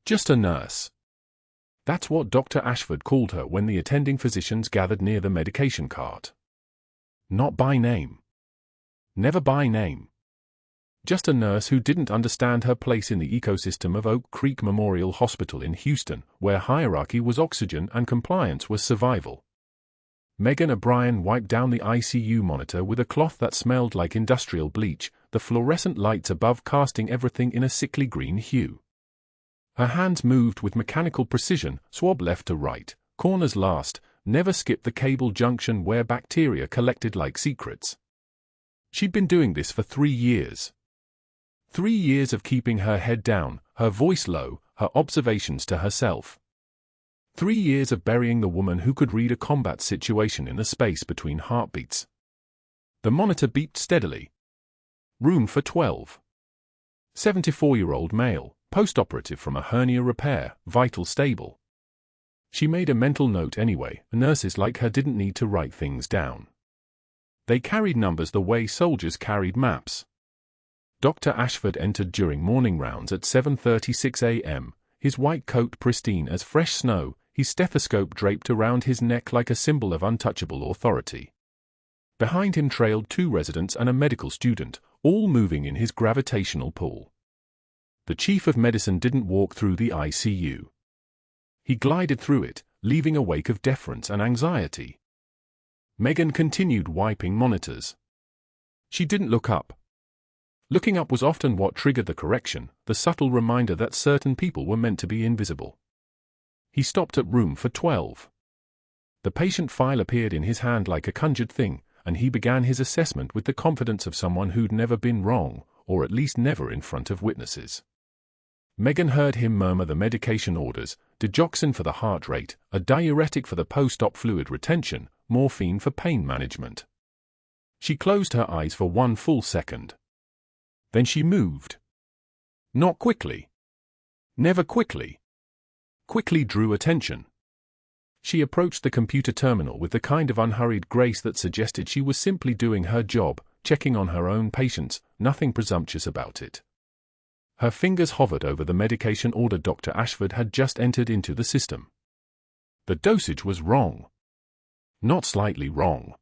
Just a nurse. That's what Dr. Ashford called her when the attending physicians gathered near the medication cart. Not by name. Never by name. Just a nurse who didn't understand her place in the ecosystem of Oak Creek Memorial Hospital in Houston, where hierarchy was oxygen and compliance was survival. Megan O'Brien wiped down the ICU monitor with a cloth that smelled like industrial bleach, the fluorescent lights above casting everything in a sickly green hue. Her hands moved with mechanical precision, swab left to right, corners last, never skipped the cable junction where bacteria collected like secrets. She'd been doing this for 3 years. 3 years of keeping her head down, her voice low, her observations to herself. 3 years of burying the woman who could read a combat situation in the space between heartbeats. The monitor beeped steadily. Room for 12. 74-year-old male, post-operative from a hernia repair, vital stable. She made a mental note anyway. Nurses like her didn't need to write things down. They carried numbers the way soldiers carried maps. Dr. Ashford entered during morning rounds at 7:36 a.m., his white coat pristine as fresh snow, his stethoscope draped around his neck like a symbol of untouchable authority. Behind him trailed 2 residents and a medical student, all moving in his gravitational pull. The chief of medicine didn't walk through the ICU. He glided through it, leaving a wake of deference and anxiety. Megan continued wiping monitors. She didn't look up. Looking up was often what triggered the correction, the subtle reminder that certain people were meant to be invisible. He stopped at room for 12. The patient file appeared in his hand like a conjured thing, and he began his assessment with the confidence of someone who'd never been wrong, or at least never in front of witnesses. Megan heard him murmur the medication orders: digoxin for the heart rate, a diuretic for the post-op fluid retention, morphine for pain management. She closed her eyes for 1 full second. Then she moved. Not quickly. Never quickly. Quickly drew attention. She approached the computer terminal with the kind of unhurried grace that suggested she was simply doing her job, checking on her own patients, nothing presumptuous about it. Her fingers hovered over the medication order Dr. Ashford had just entered into the system. The dosage was wrong. Not slightly wrong.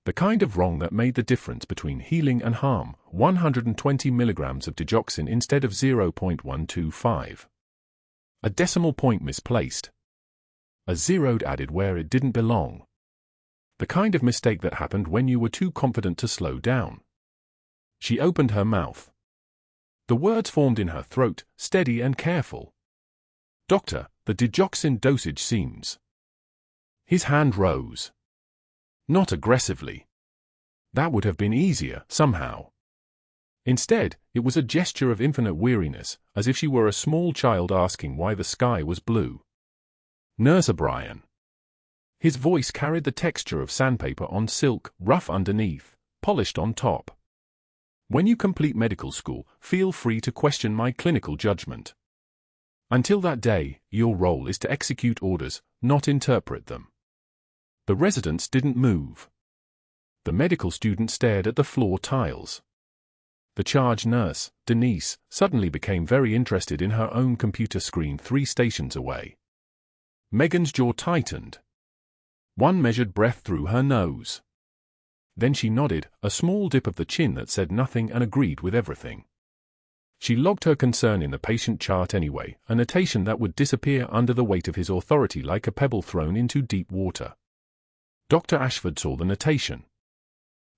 The kind of wrong that made the difference between healing and harm: 120 milligrams of digoxin instead of 0.125. A decimal point misplaced. A zeroed added where it didn't belong. The kind of mistake that happened when you were too confident to slow down. She opened her mouth. The words formed in her throat, steady and careful. Doctor, the digoxin dosage seems. His hand rose. Not aggressively. That would have been easier, somehow. Instead, it was a gesture of infinite weariness, as if she were a small child asking why the sky was blue. Nurse O'Brien. His voice carried the texture of sandpaper on silk, rough underneath, polished on top. When you complete medical school, feel free to question my clinical judgment. Until that day, your role is to execute orders, not interpret them. The residents didn't move. The medical student stared at the floor tiles. The charge nurse, Denise, suddenly became very interested in her own computer screen 3 stations away. Megan's jaw tightened. One measured breath through her nose. Then she nodded, a small dip of the chin that said nothing and agreed with everything. She logged her concern in the patient chart anyway, a notation that would disappear under the weight of his authority like a pebble thrown into deep water. Dr. Ashford saw the notation.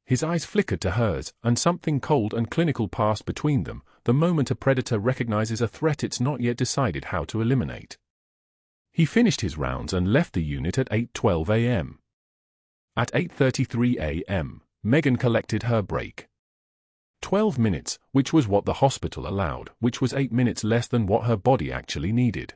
His eyes flickered to hers, and something cold and clinical passed between them, the moment a predator recognizes a threat it's not yet decided how to eliminate. He finished his rounds and left the unit at 8:12 a.m. At 8:33 a.m., Megan collected her break. 12 minutes, which was what the hospital allowed, which was 8 minutes less than what her body actually needed.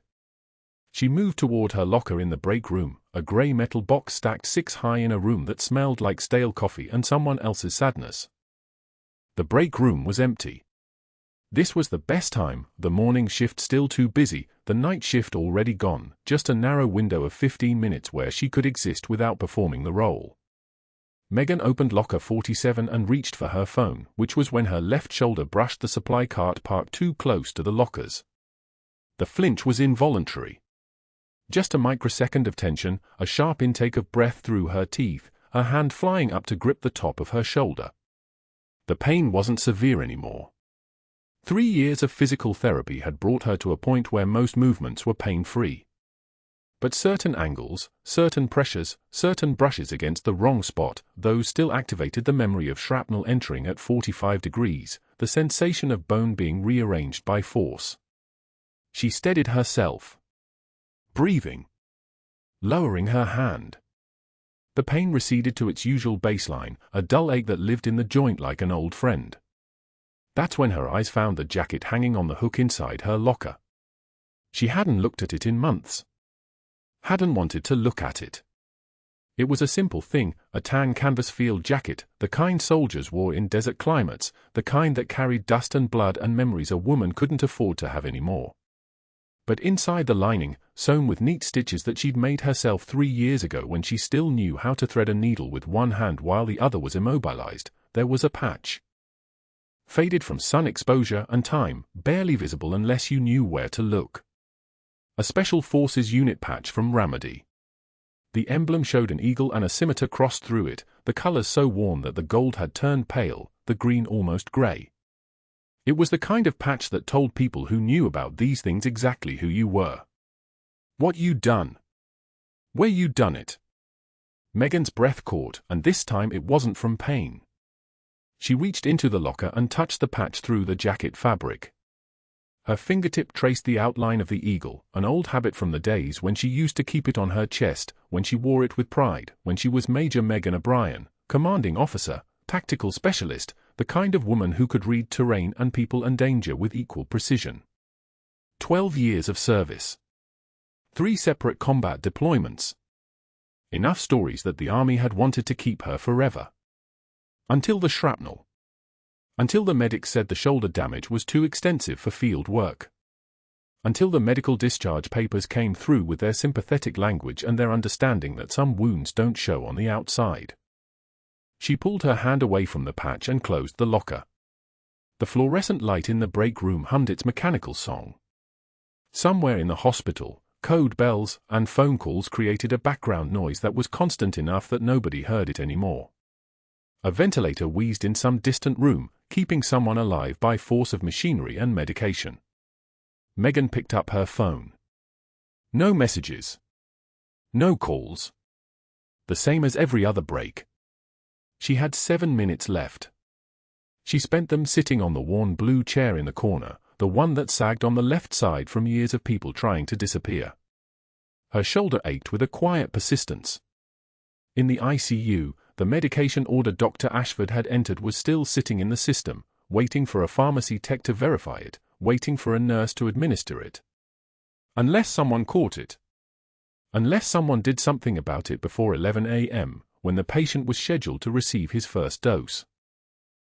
She moved toward her locker in the break room, a gray metal box stacked 6 high in a room that smelled like stale coffee and someone else's sadness. The break room was empty. This was the best time, the morning shift still too busy, the night shift already gone, just a narrow window of 15 minutes where she could exist without performing the role. Megan opened locker 47 and reached for her phone, which was when her left shoulder brushed the supply cart parked too close to the lockers. The flinch was involuntary. Just a microsecond of tension, a sharp intake of breath through her teeth, her hand flying up to grip the top of her shoulder. The pain wasn't severe anymore. 3 years of physical therapy had brought her to a point where most movements were pain-free. But certain angles, certain pressures, certain brushes against the wrong spot, those still activated the memory of shrapnel entering at 45 degrees, the sensation of bone being rearranged by force. She steadied herself, breathing, lowering her hand. The pain receded to its usual baseline, a dull ache that lived in the joint like an old friend. That's when her eyes found the jacket hanging on the hook inside her locker. She hadn't looked at it in months. Hadn't wanted to look at it. It was a simple thing, a tan canvas field jacket, the kind soldiers wore in desert climates, the kind that carried dust and blood and memories a woman couldn't afford to have anymore. But inside the lining, sewn with neat stitches that she'd made herself 3 years ago when she still knew how to thread a needle with one hand while the other was immobilized, there was a patch. Faded from sun exposure and time, barely visible unless you knew where to look. A Special Forces unit patch from Ramadi. The emblem showed an eagle and a scimitar crossed through it, the colors so warm that the gold had turned pale, the green almost gray. It was the kind of patch that told people who knew about these things exactly who you were. What you'd done. Where you'd done it. Megan's breath caught, and this time it wasn't from pain. She reached into the locker and touched the patch through the jacket fabric. Her fingertip traced the outline of the eagle, an old habit from the days when she used to keep it on her chest, when she wore it with pride, when she was Major Megan O'Brien, commanding officer, tactical specialist, the kind of woman who could read terrain and people and danger with equal precision. 12 years of service. 3 separate combat deployments. Enough stories that the army had wanted to keep her forever. Until the shrapnel. Until the medics said the shoulder damage was too extensive for field work. Until the medical discharge papers came through with their sympathetic language and their understanding that some wounds don't show on the outside. She pulled her hand away from the patch and closed the locker. The fluorescent light in the break room hummed its mechanical song. Somewhere in the hospital, code bells and phone calls created a background noise that was constant enough that nobody heard it anymore. A ventilator wheezed in some distant room, keeping someone alive by force of machinery and medication. Megan picked up her phone. No messages. No calls. The same as every other break. She had 7 minutes left. She spent them sitting on the worn blue chair in the corner, the one that sagged on the left side from years of people trying to disappear. Her shoulder ached with a quiet persistence. In the ICU, the medication order Dr. Ashford had entered was still sitting in the system, waiting for a pharmacy tech to verify it, waiting for a nurse to administer it. Unless someone caught it. Unless someone did something about it before 11 a.m., when the patient was scheduled to receive his first dose.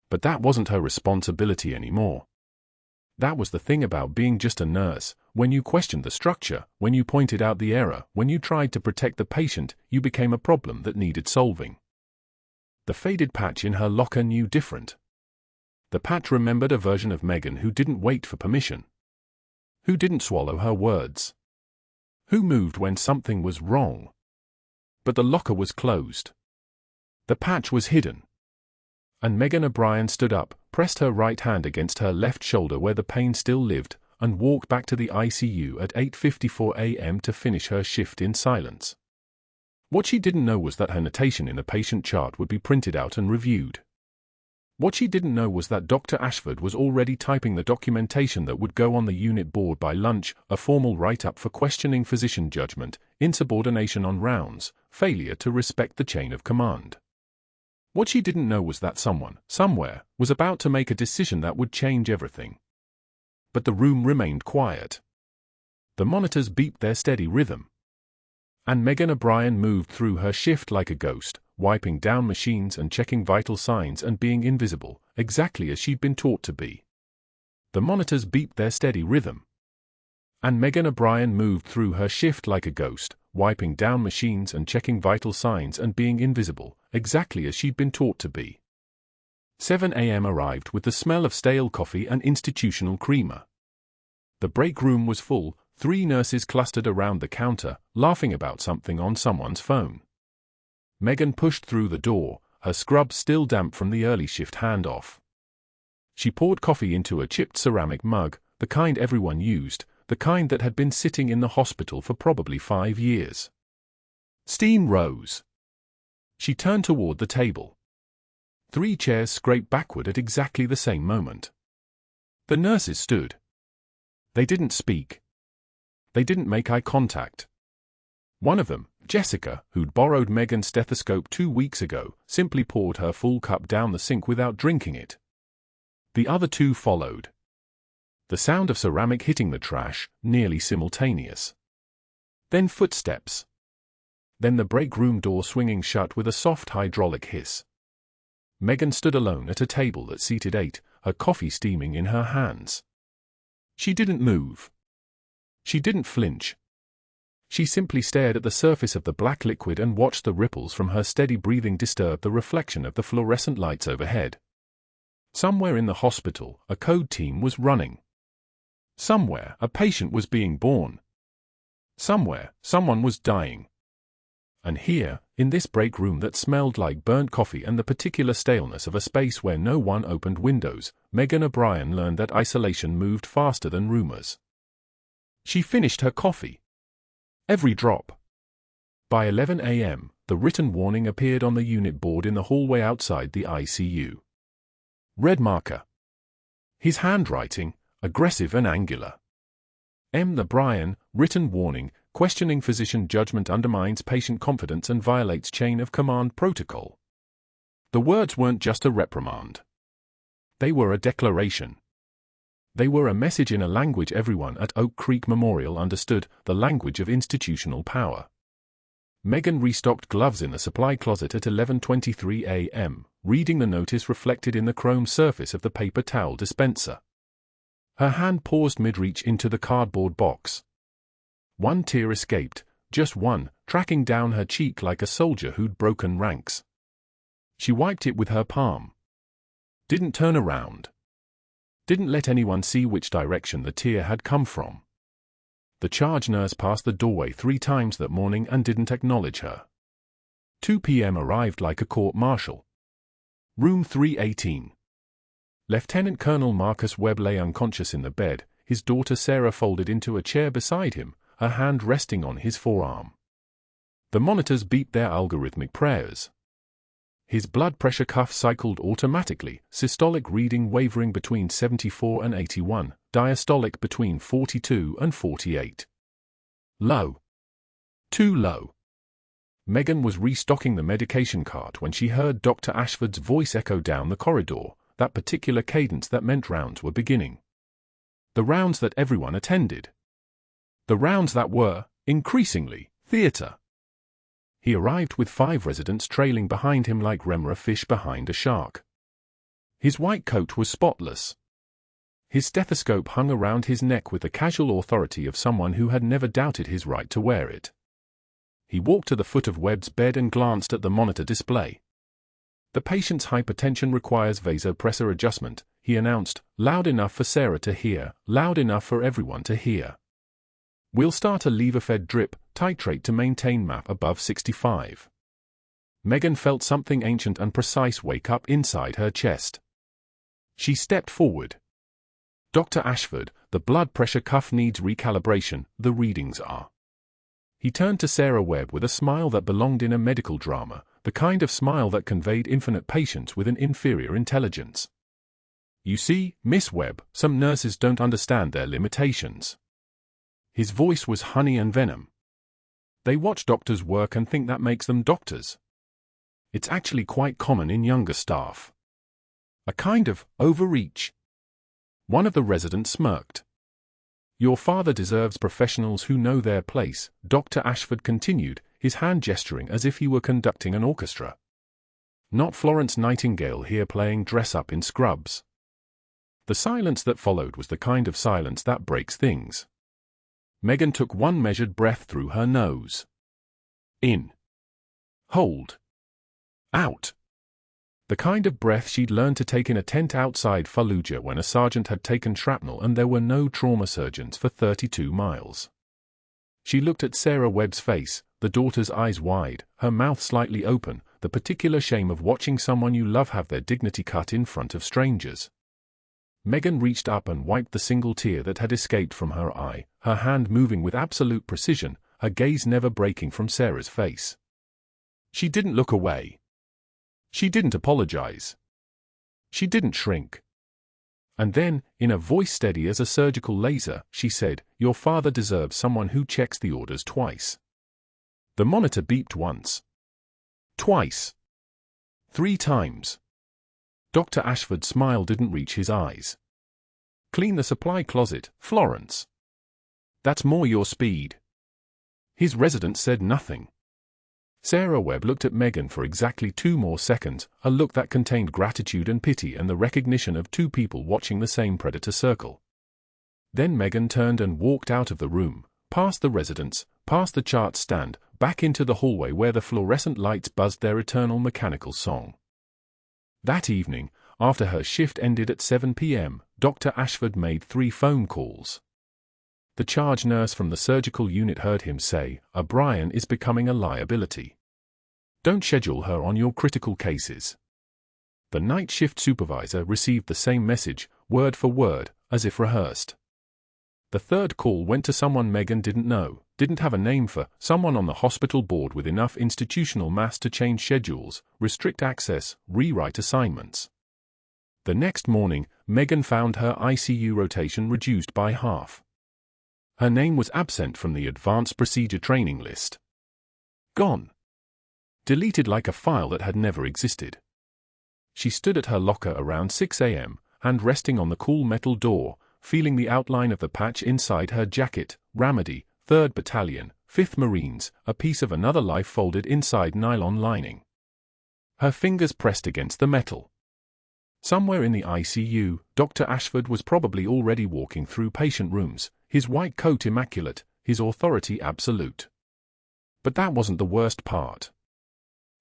But that wasn't her responsibility anymore. That was the thing about being just a nurse. When you questioned the structure, when you pointed out the error, when you tried to protect the patient, you became a problem that needed solving. The faded patch in her locker knew different. The patch remembered a version of Megan who didn't wait for permission. Who didn't swallow her words. Who moved when something was wrong. But the locker was closed. The patch was hidden. And Megan O'Brien stood up, pressed her right hand against her left shoulder where the pain still lived, and walked back to the ICU at 8:54 a.m. to finish her shift in silence. What she didn't know was that her notation in the patient chart would be printed out and reviewed. What she didn't know was that Dr. Ashford was already typing the documentation that would go on the unit board by lunch, a formal write-up for questioning physician judgment, insubordination on rounds, failure to respect the chain of command. What she didn't know was that someone, somewhere, was about to make a decision that would change everything. But the room remained quiet. The monitors beeped their steady rhythm. And Megan O'Brien moved through her shift like a ghost, wiping down machines and checking vital signs and being invisible, exactly as she'd been taught to be. The monitors beeped their steady rhythm. And Megan O'Brien moved through her shift like a ghost, wiping down machines and checking vital signs and being invisible, exactly as she'd been taught to be. 7 a.m. arrived with the smell of stale coffee and institutional creamer. The break room was full, 3 nurses clustered around the counter, laughing about something on someone's phone. Megan pushed through the door, her scrub still damp from the early shift handoff. She poured coffee into a chipped ceramic mug, the kind everyone used, the kind that had been sitting in the hospital for probably 5 years. Steam rose. She turned toward the table. 3 chairs scraped backward at exactly the same moment. The nurses stood. They didn't speak. They didn't make eye contact. One of them, Jessica, who'd borrowed Megan's stethoscope 2 weeks ago, simply poured her full cup down the sink without drinking it. The other 2 followed. The sound of ceramic hitting the trash, nearly simultaneous. Then footsteps. Then the break room door swinging shut with a soft hydraulic hiss. Megan stood alone at a table that seated 8, her coffee steaming in her hands. She didn't move. She didn't flinch. She simply stared at the surface of the black liquid and watched the ripples from her steady breathing disturb the reflection of the fluorescent lights overhead. Somewhere in the hospital, a code team was running. Somewhere, a patient was being born. Somewhere, someone was dying. And here, in this break room that smelled like burnt coffee and the particular staleness of a space where no one opened windows, Megan O'Brien learned that isolation moved faster than rumors. She finished her coffee. Every drop. By 11 a.m., the written warning appeared on the unit board in the hallway outside the ICU. Red marker. His handwriting, aggressive and angular. M. O'Brien, written warning, questioning physician judgment undermines patient confidence and violates chain of command protocol. The words weren't just a reprimand. They were a declaration. They were a message in a language everyone at Oak Creek Memorial understood, the language of institutional power. Megan restocked gloves in the supply closet at 11:23 a.m., reading the notice reflected in the chrome surface of the paper towel dispenser. Her hand paused mid-reach into the cardboard box. One tear escaped, just one, tracking down her cheek like a soldier who'd broken ranks. She wiped it with her palm. Didn't turn around. Didn't let anyone see which direction the tear had come from. The charge nurse passed the doorway 3 times that morning and didn't acknowledge her. 2 p.m. arrived like a court-martial. Room 318. Lieutenant Colonel Marcus Webb lay unconscious in the bed, his daughter Sarah folded into a chair beside him, her hand resting on his forearm. The monitors beeped their algorithmic prayers. His blood pressure cuff cycled automatically, systolic reading wavering between 74 and 81, diastolic between 42 and 48. Low. Too low. Megan was restocking the medication cart when she heard Dr. Ashford's voice echo down the corridor, that particular cadence that meant rounds were beginning. The rounds that everyone attended. The rounds that were, increasingly, theater. He arrived with 5 residents trailing behind him like remora fish behind a shark. His white coat was spotless. His stethoscope hung around his neck with the casual authority of someone who had never doubted his right to wear it. He walked to the foot of Webb's bed and glanced at the monitor display. The patient's hypertension requires vasopressor adjustment, he announced, loud enough for Sarah to hear, loud enough for everyone to hear. We'll start a lever-fed drip, titrate to maintain MAP above 65. Megan felt something ancient and precise wake up inside her chest. She stepped forward. Dr. Ashford, the blood pressure cuff needs recalibration, the readings are. He turned to Sarah Webb with a smile that belonged in a medical drama, the kind of smile that conveyed infinite patience with an inferior intelligence. You see, Miss Webb, some nurses don't understand their limitations. His voice was honey and venom. They watch doctors work and think that makes them doctors. It's actually quite common in younger staff. A kind of overreach. One of the residents smirked. Your father deserves professionals who know their place, Dr. Ashford continued, his hand gesturing as if he were conducting an orchestra. Not Florence Nightingale here playing dress-up in scrubs. The silence that followed was the kind of silence that breaks things. Megan took one measured breath through her nose. In. Hold. Out. The kind of breath she'd learned to take in a tent outside Fallujah when a sergeant had taken shrapnel and there were no trauma surgeons for 32 miles. She looked at Sarah Webb's face, the daughter's eyes wide, her mouth slightly open, the particular shame of watching someone you love have their dignity cut in front of strangers. Megan reached up and wiped the single tear that had escaped from her eye, her hand moving with absolute precision, her gaze never breaking from Sarah's face. She didn't look away. She didn't apologize. She didn't shrink. And then, in a voice steady as a surgical laser, she said, "Your father deserves someone who checks the orders twice." The monitor beeped once. Twice. 3 times. Dr. Ashford's smile didn't reach his eyes. "Clean the supply closet, Florence. That's more your speed." His resident said nothing. Sarah Webb looked at Megan for exactly 2 more seconds, a look that contained gratitude and pity and the recognition of 2 people watching the same predator circle. Then Megan turned and walked out of the room, past the residents, past the chart stand, back into the hallway where the fluorescent lights buzzed their eternal mechanical song. That evening, after her shift ended at 7 p.m., Dr. Ashford made 3 phone calls. The charge nurse from the surgical unit heard him say, "O'Brien is becoming a liability. Don't schedule her on your critical cases." The night shift supervisor received the same message, word for word, as if rehearsed. The third call went to someone Megan didn't know, didn't have a name for, someone on the hospital board with enough institutional mass to change schedules, restrict access, rewrite assignments. The next morning, Megan found her ICU rotation reduced by half. Her name was absent from the advanced procedure training list. Gone. Deleted like a file that had never existed. She stood at her locker around 6 a.m., hand resting on the cool metal door, feeling the outline of the patch inside her jacket, Ramadi, 3rd Battalion, 5th Marines, a piece of another life folded inside nylon lining. Her fingers pressed against the metal. Somewhere in the ICU, Dr. Ashford was probably already walking through patient rooms, his white coat immaculate, his authority absolute. But that wasn't the worst part.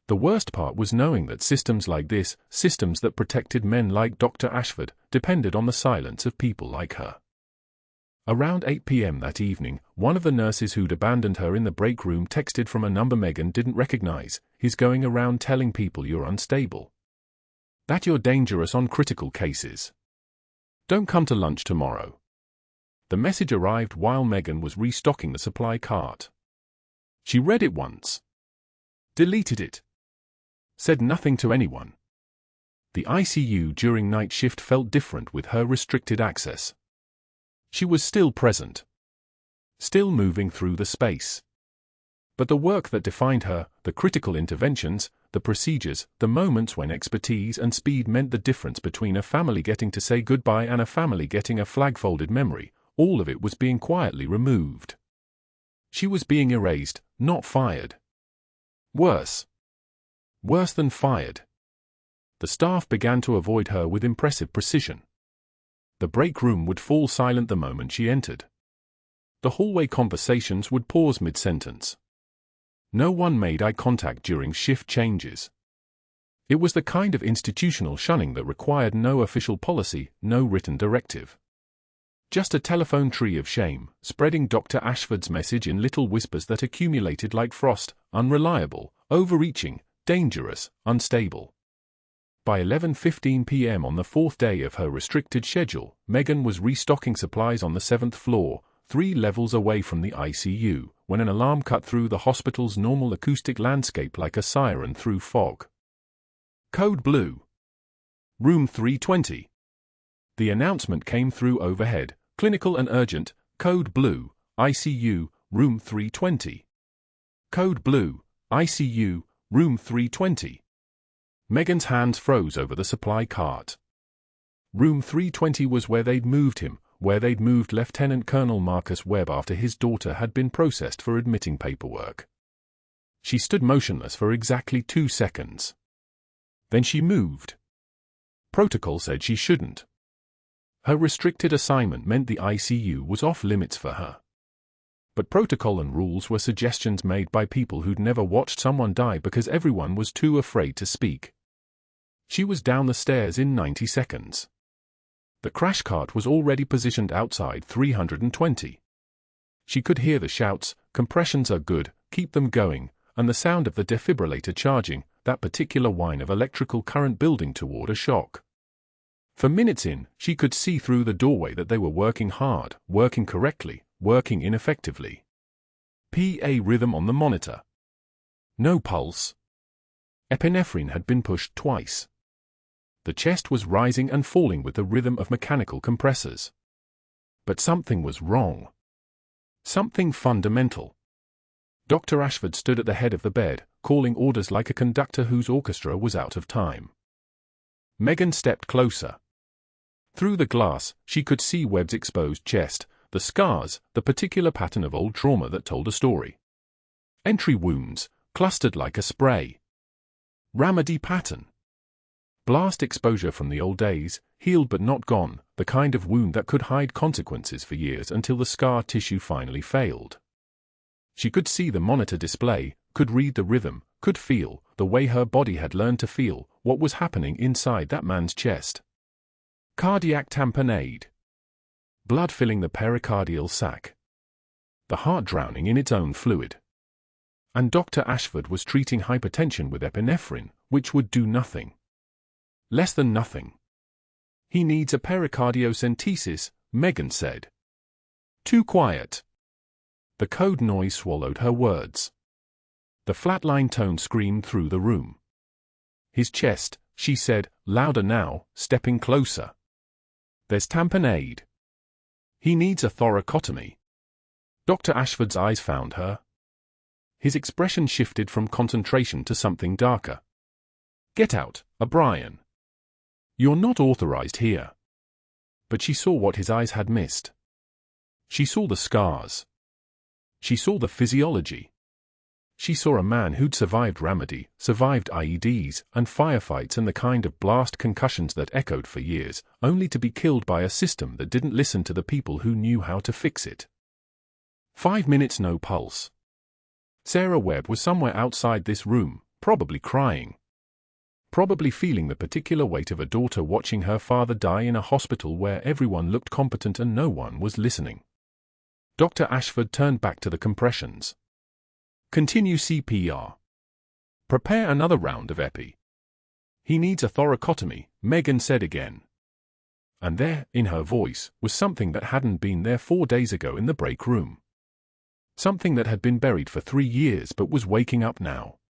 The worst part was knowing that systems like this, systems that protected men like Dr. Ashford, depended on the silence of people like her. Around 8 p.m. that evening, one of the nurses who'd abandoned her in the break room texted from a number Megan didn't recognize, "He's going around telling people you're unstable. That you're dangerous on critical cases. Don't come to lunch tomorrow." The message arrived while Megan was restocking the supply cart. She read it once. Deleted it. Said nothing to anyone. The ICU during night shift felt different with her restricted access. She was still present. Still moving through the space. But the work that defined her, the critical interventions, the procedures, the moments when expertise and speed meant the difference between a family getting to say goodbye and a family getting a flag-folded memory, all of it was being quietly removed. She was being erased, not fired. Worse. Worse than fired. The staff began to avoid her with impressive precision. The break room would fall silent the moment she entered. The hallway conversations would pause mid-sentence. No one made eye contact during shift changes. It was the kind of institutional shunning that required no official policy, no written directive. Just a telephone tree of shame, spreading Dr. Ashford's message in little whispers that accumulated like frost, unreliable, overreaching, dangerous, unstable. By 11:15 p.m. on the 4th day of her restricted schedule, Megan was restocking supplies on the 7th floor, 3 levels away from the ICU, when an alarm cut through the hospital's normal acoustic landscape like a siren through fog. Code Blue. Room 320. The announcement came through overhead, clinical and urgent, Code Blue, ICU, Room 320. Code Blue, ICU, Room 320. Megan's hands froze over the supply cart. Room 320 was where they'd moved him, where they'd moved Lieutenant Colonel Marcus Webb after his daughter had been processed for admitting paperwork. She stood motionless for exactly 2 seconds. Then she moved. Protocol said she shouldn't. Her restricted assignment meant the ICU was off limits for her. But protocol and rules were suggestions made by people who'd never watched someone die because everyone was too afraid to speak. She was down the stairs in 90 seconds. The crash cart was already positioned outside 320. She could hear the shouts, "Compressions are good, keep them going," and the sound of the defibrillator charging, that particular whine of electrical current building toward a shock. For minutes in, she could see through the doorway that they were working hard, working correctly, working ineffectively. PA rhythm on the monitor. No pulse. Epinephrine had been pushed twice. The chest was rising and falling with the rhythm of mechanical compressors. But something was wrong. Something fundamental. Dr. Ashford stood at the head of the bed, calling orders like a conductor whose orchestra was out of time. Megan stepped closer. Through the glass, she could see Webb's exposed chest, the scars, the particular pattern of old trauma that told a story. Entry wounds, clustered like a spray. Ramadi pattern. Blast exposure from the old days, healed but not gone, the kind of wound that could hide consequences for years until the scar tissue finally failed. She could see the monitor display, could read the rhythm, could feel, the way her body had learned to feel, what was happening inside that man's chest. Cardiac tamponade. Blood filling the pericardial sac. The heart drowning in its own fluid. And Dr. Ashford was treating hypertension with epinephrine, which would do nothing. Less than nothing. He needs a pericardiocentesis, Megan said. Too quiet. The code noise swallowed her words. The flatline tone screamed through the room. His chest, she said, louder now, stepping closer. There's tamponade. He needs a thoracotomy. Dr. Ashford's eyes found her. His expression shifted from concentration to something darker. Get out, O'Brien. You're not authorized here. But she saw what his eyes had missed. She saw the scars. She saw the physiology. She saw a man who'd survived Ramadi, survived IEDs and firefights and the kind of blast concussions that echoed for years, only to be killed by a system that didn't listen to the people who knew how to fix it. 5 minutes no pulse. Sarah Webb was somewhere outside this room, probably crying. Probably feeling the particular weight of a daughter watching her father die in a hospital where everyone looked competent and no one was listening. Dr. Ashford turned back to the compressions. Continue CPR. Prepare another round of epi. He needs a thoracotomy, Megan said again. And there, in her voice, was something that hadn't been there 4 days ago in the break room. Something that had been buried for 3 years but was waking up now.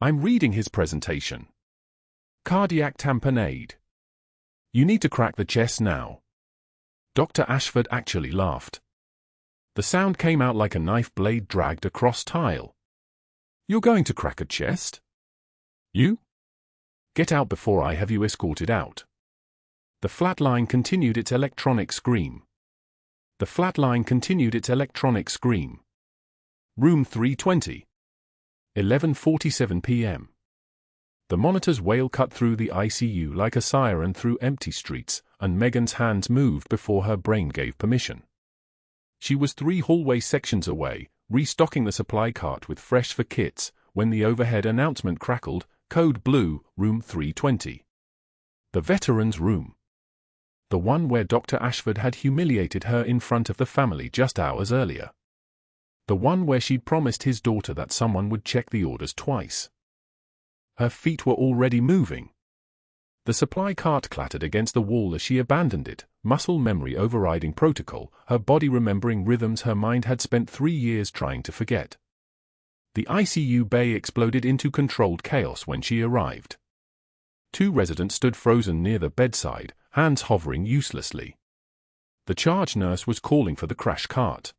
I'm reading his presentation. Cardiac tamponade. You need to crack the chest now. Dr. Ashford actually laughed. The sound came out like a knife blade dragged across tile. You're going to crack a chest? You? Get out before I have you escorted out. The flatline continued its electronic scream. The flatline continued its electronic scream. Room 320. 11:47 p.m. The monitor's wail cut through the ICU like a siren through empty streets, and Megan's hands moved before her brain gave permission. She was 3 hallway sections away, restocking the supply cart with fresh for kits, when the overhead announcement crackled, Code Blue, Room 320. The veteran's room. The one where Dr. Ashford had humiliated her in front of the family just hours earlier. The one where she'd promised his daughter that someone would check the orders twice. Her feet were already moving. The supply cart clattered against the wall as she abandoned it, muscle memory overriding protocol, her body remembering rhythms her mind had spent 3 years trying to forget. The ICU bay exploded into controlled chaos when she arrived. 2 residents stood frozen near the bedside, hands hovering uselessly. The charge nurse was calling for the crash cart.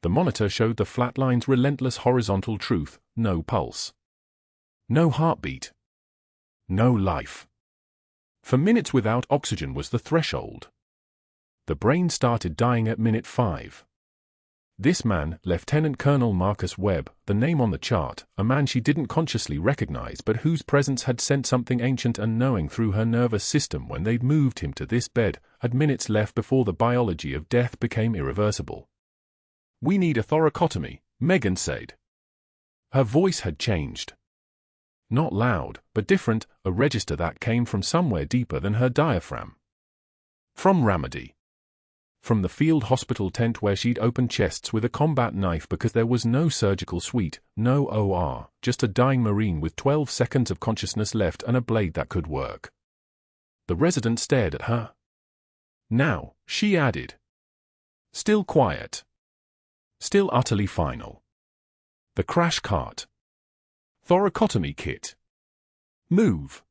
The monitor showed the flatline's relentless horizontal truth, no pulse. No heartbeat. No life. For minutes without oxygen was the threshold. The brain started dying at minute 5. This man, Lieutenant Colonel Marcus Webb, the name on the chart, a man she didn't consciously recognize but whose presence had sent something ancient and knowing through her nervous system when they'd moved him to this bed, had minutes left before the biology of death became irreversible. We need a thoracotomy, Megan said. Her voice had changed. Not loud, but different, a register that came from somewhere deeper than her diaphragm. From Ramadi. From the field hospital tent where she'd opened chests with a combat knife because there was no surgical suite, no OR, just a dying Marine with 12 seconds of consciousness left and a blade that could work. The resident stared at her. Now, she added. Still quiet. Still utterly final. The crash cart. Thoracotomy kit. Move.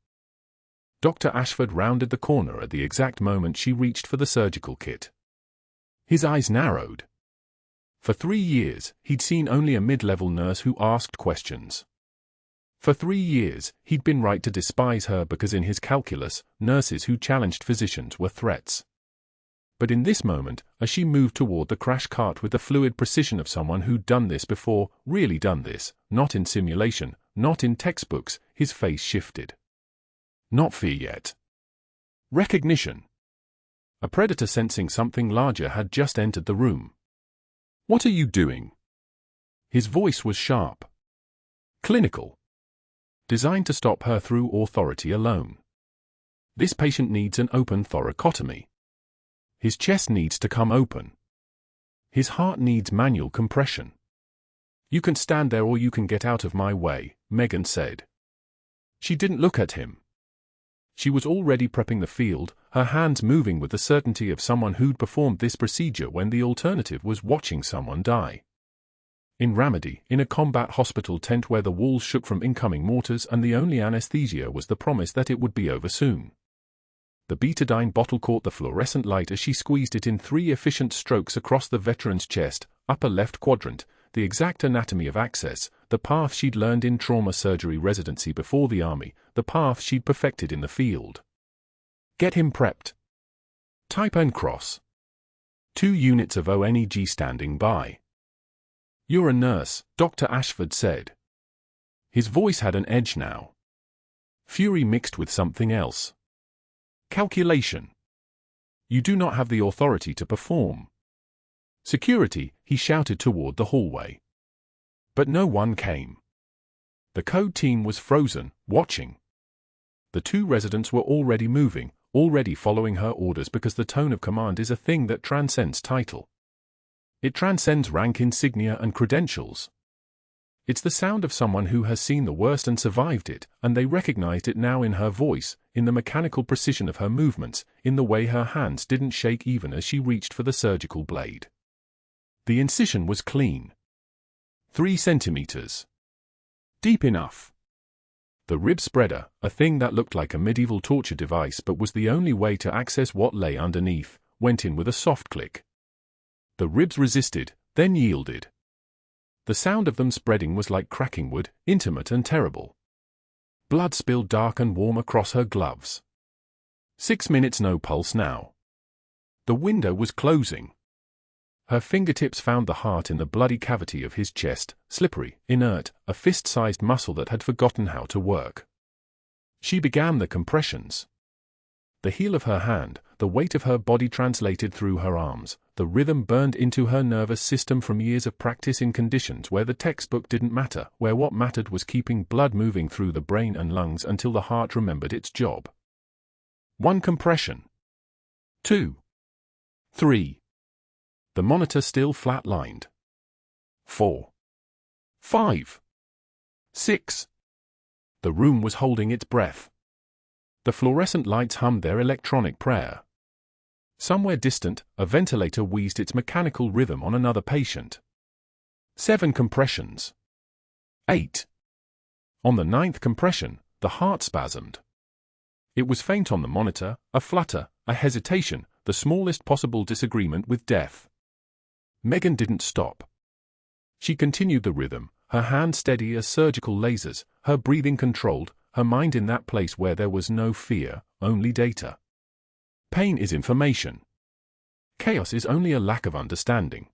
Dr. Ashford rounded the corner at the exact moment she reached for the surgical kit. His eyes narrowed. For 3 years, he'd seen only a mid-level nurse who asked questions. For 3 years, he'd been right to despise her because in his calculus, nurses who challenged physicians were threats. But in this moment, as she moved toward the crash cart with the fluid precision of someone who'd done this before, really done this, not in simulation, not in textbooks, his face shifted. Not fear yet. Recognition. A predator sensing something larger had just entered the room. What are you doing? His voice was sharp. Clinical. Designed to stop her through authority alone. This patient needs an open thoracotomy. His chest needs to come open. His heart needs manual compression. You can stand there or you can get out of my way, Megan said. She didn't look at him. She was already prepping the field, her hands moving with the certainty of someone who'd performed this procedure when the alternative was watching someone die. In Ramadi, in a combat hospital tent where the walls shook from incoming mortars and the only anesthesia was the promise that it would be over soon. The betadine bottle caught the fluorescent light as she squeezed it in 3 efficient strokes across the veteran's chest, upper left quadrant, the exact anatomy of access, the path she'd learned in trauma surgery residency before the army, the path she'd perfected in the field. Get him prepped. Type N cross. 2 units of ONEG standing by. You're a nurse, Dr. Ashford said. His voice had an edge now. Fury mixed with something else. Calculation. You do not have the authority to perform. Security, he shouted toward the hallway. But no one came. The code team was frozen, watching. The 2 residents were already moving, already following her orders because the tone of command is a thing that transcends title. It transcends rank insignia and credentials. It's the sound of someone who has seen the worst and survived it, and they recognized it now in her voice, in the mechanical precision of her movements, in the way her hands didn't shake even as she reached for the surgical blade. The incision was clean. 3 centimeters. Deep enough. The rib spreader, a thing that looked like a medieval torture device but was the only way to access what lay underneath, went in with a soft click. The ribs resisted, then yielded. The sound of them spreading was like cracking wood, intimate and terrible. Blood spilled dark and warm across her gloves. 6 minutes no pulse now. The window was closing. Her fingertips found the heart in the bloody cavity of his chest, slippery, inert, a fist-sized muscle that had forgotten how to work. She began the compressions. The heel of her hand, the weight of her body translated through her arms, the rhythm burned into her nervous system from years of practice in conditions where the textbook didn't matter, where what mattered was keeping blood moving through the brain and lungs until the heart remembered its job. 1 compression. 2. 3. The monitor still flat-lined. 4. 5. 6. The room was holding its breath. The fluorescent lights hummed their electronic prayer. Somewhere distant, a ventilator wheezed its mechanical rhythm on another patient. 7 compressions. 8. On the 9th compression, the heart spasmed. It was faint on the monitor, a flutter, a hesitation, the smallest possible disagreement with death. Megan didn't stop. She continued the rhythm, her hands steady as surgical lasers, her breathing controlled, her mind in that place where there was no fear, only data. Pain is information. Chaos is only a lack of understanding.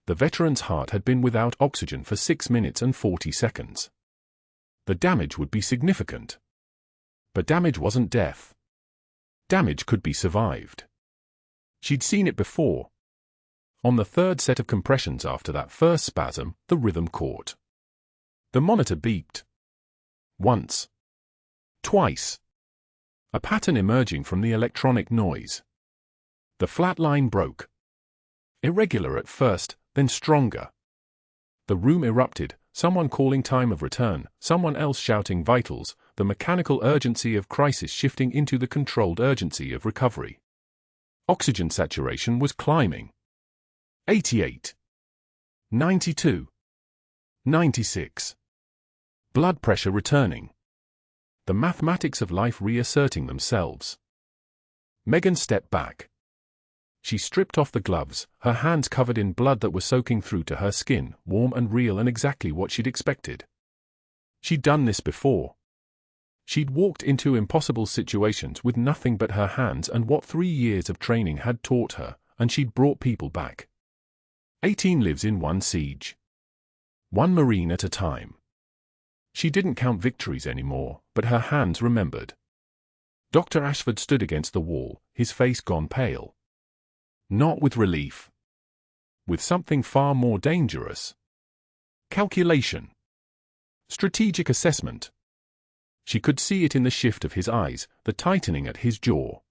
The veteran's heart had been without oxygen for 6 minutes and 40 seconds. The damage would be significant. But damage wasn't death. Damage could be survived. She'd seen it before. On the 3rd set of compressions after that first spasm, the rhythm caught. The monitor beeped. Once. Twice. A pattern emerging from the electronic noise. The flat line broke. Irregular at first, then stronger. The room erupted, someone calling time of return, someone else shouting vitals, the mechanical urgency of crisis shifting into the controlled urgency of recovery. Oxygen saturation was climbing. 88. 92. 96. Blood pressure returning. The mathematics of life reasserting themselves. Megan stepped back. She stripped off the gloves, her hands covered in blood that was soaking through to her skin, warm and real and exactly what she'd expected. She'd done this before. She'd walked into impossible situations with nothing but her hands and what 3 years of training had taught her, and she'd brought people back. 18 lives in one siege. One Marine at a time. She didn't count victories anymore, but her hands remembered. Dr. Ashford stood against the wall, his face gone pale. Not with relief. With something far more dangerous. Calculation. Strategic assessment. She could see it in the shift of his eyes, the tightening at his jaw.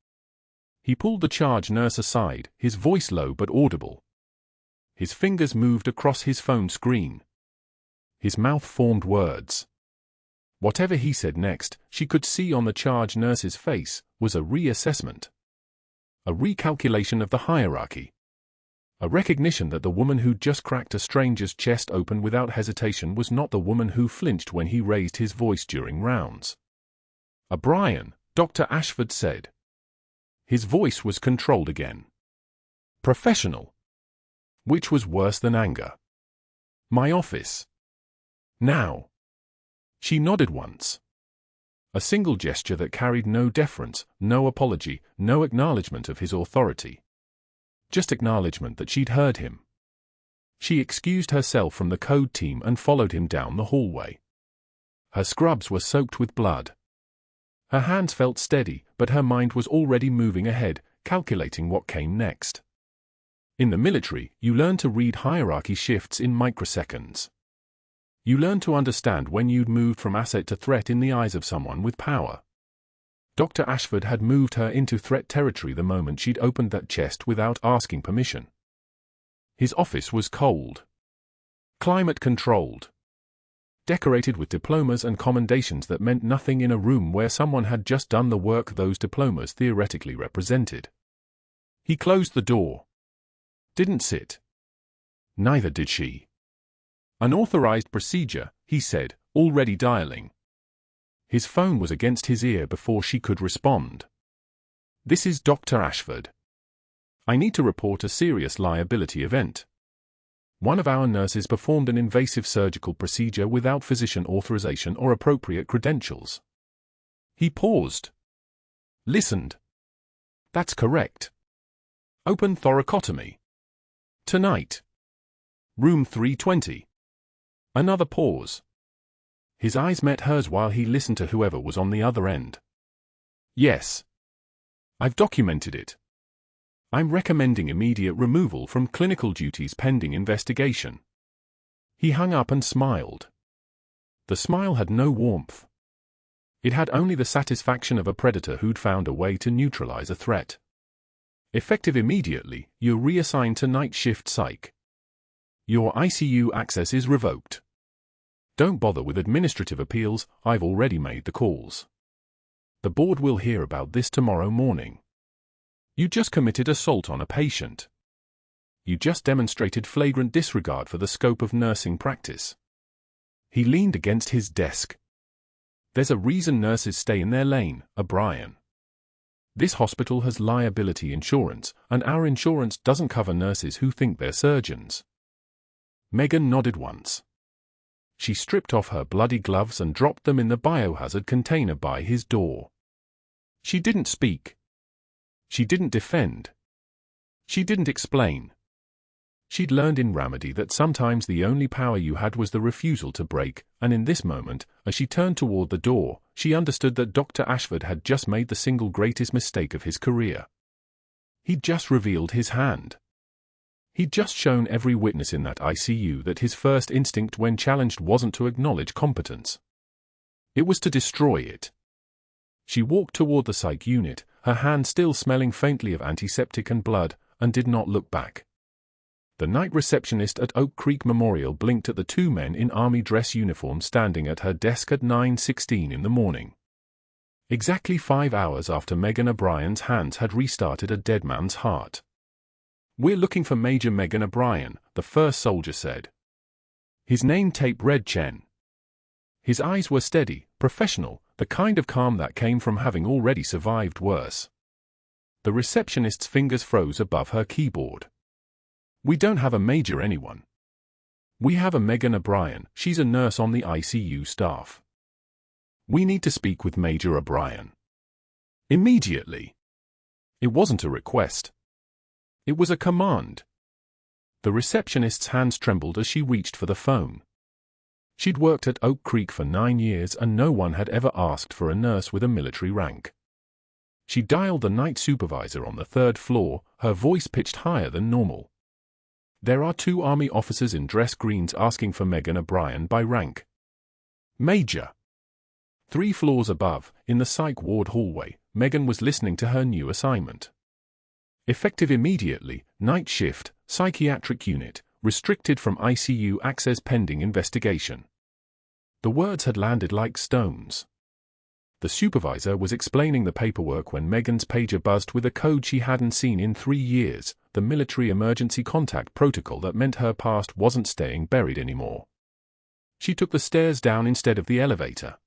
He pulled the charge nurse aside, his voice low but audible. His fingers moved across his phone screen. His mouth formed words. Whatever he said next, she could see on the charge nurse's face, was a reassessment. A recalculation of the hierarchy. A recognition that the woman who'd just cracked a stranger's chest open without hesitation was not the woman who flinched when he raised his voice during rounds. "O'Brien," Dr. Ashford said. His voice was controlled again. Professional. Which was worse than anger. "My office. Now." She nodded once. A single gesture that carried no deference, no apology, no acknowledgement of his authority. Just acknowledgement that she'd heard him. She excused herself from the code team and followed him down the hallway. Her scrubs were soaked with blood. Her hands felt steady, but her mind was already moving ahead, calculating what came next. In the military, you learn to read hierarchy shifts in microseconds. You learn to understand when you'd moved from asset to threat in the eyes of someone with power. Dr. Ashford had moved her into threat territory the moment she'd opened that chest without asking permission. His office was cold. Climate-controlled. Decorated with diplomas and commendations that meant nothing in a room where someone had just done the work those diplomas theoretically represented. He closed the door. Didn't sit. Neither did she. "Unauthorized procedure," he said, already dialing. His phone was against his ear before she could respond. "This is Dr. Ashford. I need to report a serious liability event. One of our nurses performed an invasive surgical procedure without physician authorization or appropriate credentials." He paused. Listened. "That's correct. Open thoracotomy. Tonight. Room 320. Another pause. His eyes met hers while he listened to whoever was on the other end. "Yes. I've documented it. I'm recommending immediate removal from clinical duties pending investigation." He hung up and smiled. The smile had no warmth. It had only the satisfaction of a predator who'd found a way to neutralize a threat. "Effective immediately, you're reassigned to night shift psych. Your ICU access is revoked. Don't bother with administrative appeals, I've already made the calls. The board will hear about this tomorrow morning. You just committed assault on a patient. You just demonstrated flagrant disregard for the scope of nursing practice." He leaned against his desk. "There's a reason nurses stay in their lane, O'Brien. This hospital has liability insurance, and our insurance doesn't cover nurses who think they're surgeons." Megan nodded once. She stripped off her bloody gloves and dropped them in the biohazard container by his door. She didn't speak. She didn't defend. She didn't explain. She'd learned in Ramadi that sometimes the only power you had was the refusal to break, and in this moment, as she turned toward the door, she understood that Dr. Ashford had just made the single greatest mistake of his career. He'd just revealed his hand. He'd just shown every witness in that ICU that his first instinct when challenged wasn't to acknowledge competence. It was to destroy it. She walked toward the psych unit, her hand still smelling faintly of antiseptic and blood, and did not look back. The night receptionist at Oak Creek Memorial blinked at the two men in army dress uniform standing at her desk at 9:16 in the morning. Exactly 5 hours after Megan O'Brien's hands had restarted a dead man's heart. "We're looking for Major Megan O'Brien," the first soldier said. His name tape read Chen. His eyes were steady, professional, the kind of calm that came from having already survived worse. The receptionist's fingers froze above her keyboard. "We don't have a Major anyone. We have a Megan O'Brien, she's a nurse on the ICU staff. We need to speak with Major O'Brien. Immediately." It wasn't a request. It was a command. The receptionist's hands trembled as she reached for the phone. She'd worked at Oak Creek for 9 years and no one had ever asked for a nurse with a military rank. She dialed the night supervisor on the 3rd floor, her voice pitched higher than normal. "There are 2 Army officers in dress greens asking for Megan O'Brien by rank. Major." 3 floors above, in the psych ward hallway, Megan was listening to her new assignment. Effective immediately, night shift, psychiatric unit, restricted from ICU access pending investigation. The words had landed like stones. The supervisor was explaining the paperwork when Megan's pager buzzed with a code she hadn't seen in 3 years, the military emergency contact protocol that meant her past wasn't staying buried anymore. She took the stairs down instead of the elevator.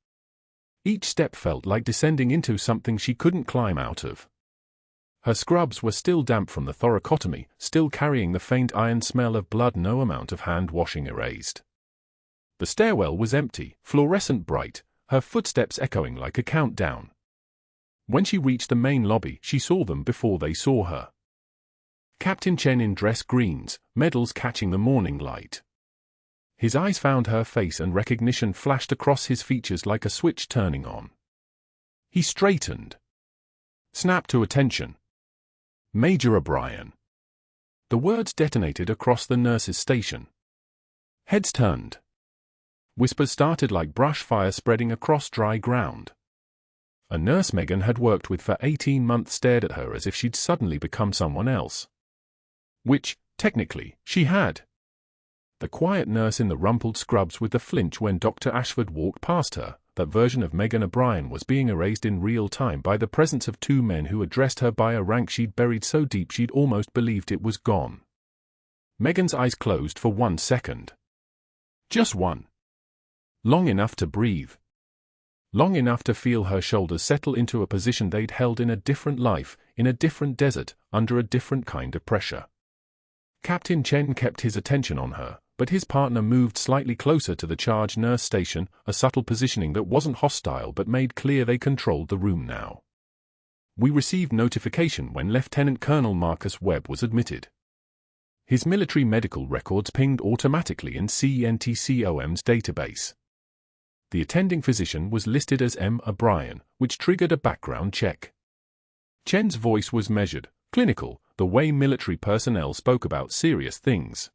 Each step felt like descending into something she couldn't climb out of. Her scrubs were still damp from the thoracotomy, still carrying the faint iron smell of blood no amount of hand washing erased. The stairwell was empty, fluorescent bright, her footsteps echoing like a countdown. When she reached the main lobby, she saw them before they saw her. Captain Chen in dress greens, medals catching the morning light. His eyes found her face and recognition flashed across his features like a switch turning on. He straightened. Snapped to attention. "Major O'Brien." The words detonated across the nurses' station. Heads turned. Whispers started like brush fire spreading across dry ground. A nurse Megan had worked with for 18 months stared at her as if she'd suddenly become someone else. Which, technically, she had. The quiet nurse in the rumpled scrubs with the flinch when Dr. Ashford walked past her, that version of Megan O'Brien was being erased in real time by the presence of 2 men who addressed her by a rank she'd buried so deep she'd almost believed it was gone. Megan's eyes closed for 1 second. Just one. Long enough to breathe. Long enough to feel her shoulders settle into a position they'd held in a different life, in a different desert, under a different kind of pressure. Captain Chen kept his attention on her, but his partner moved slightly closer to the charge nurse station, a subtle positioning that wasn't hostile but made clear they controlled the room now. "We received notification when Lieutenant Colonel Marcus Webb was admitted. His military medical records pinged automatically in CENTCOM's database. The attending physician was listed as M. O'Brien, which triggered a background check." Chen's voice was measured, clinical, the way military personnel spoke about serious things.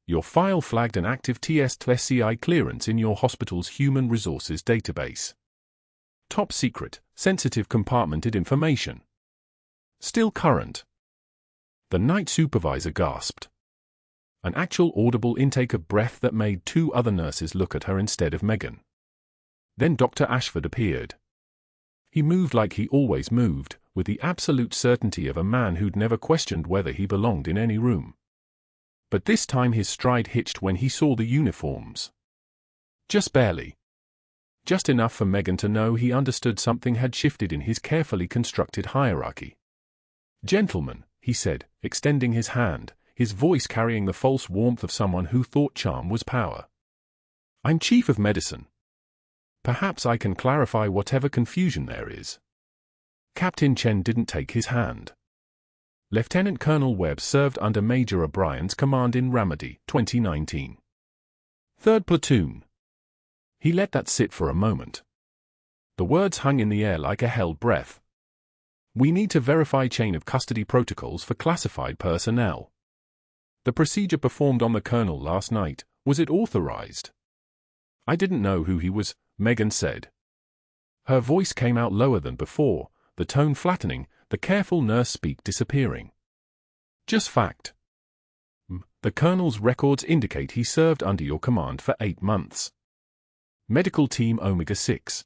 "Your file flagged an active TS/SCI clearance in your hospital's human resources database. Top secret, sensitive compartmented information. Still current." The night supervisor gasped. An actual audible intake of breath that made 2 other nurses look at her instead of Megan. Then Dr. Ashford appeared. He moved like he always moved, with the absolute certainty of a man who'd never questioned whether he belonged in any room. But this time his stride hitched when he saw the uniforms. Just barely. Just enough for Megan to know he understood something had shifted in his carefully constructed hierarchy. "Gentlemen," he said, extending his hand, his voice carrying the false warmth of someone who thought charm was power. "I'm Chief of Medicine. Perhaps I can clarify whatever confusion there is." Captain Chen didn't take his hand. Lieutenant Colonel Webb served under Major O'Brien's command in Ramadi, 2019. 3rd Platoon. He let that sit for a moment. The words hung in the air like a held breath. "We need to verify chain of custody protocols for classified personnel. The procedure performed on the colonel last night, was it authorized?" "I didn't know who he was," Megan said. Her voice came out lower than before, the tone flattening, the careful nurse speak disappearing. Just fact. The Colonel's records indicate he served under your command for 8 months. Medical Team Omega-6.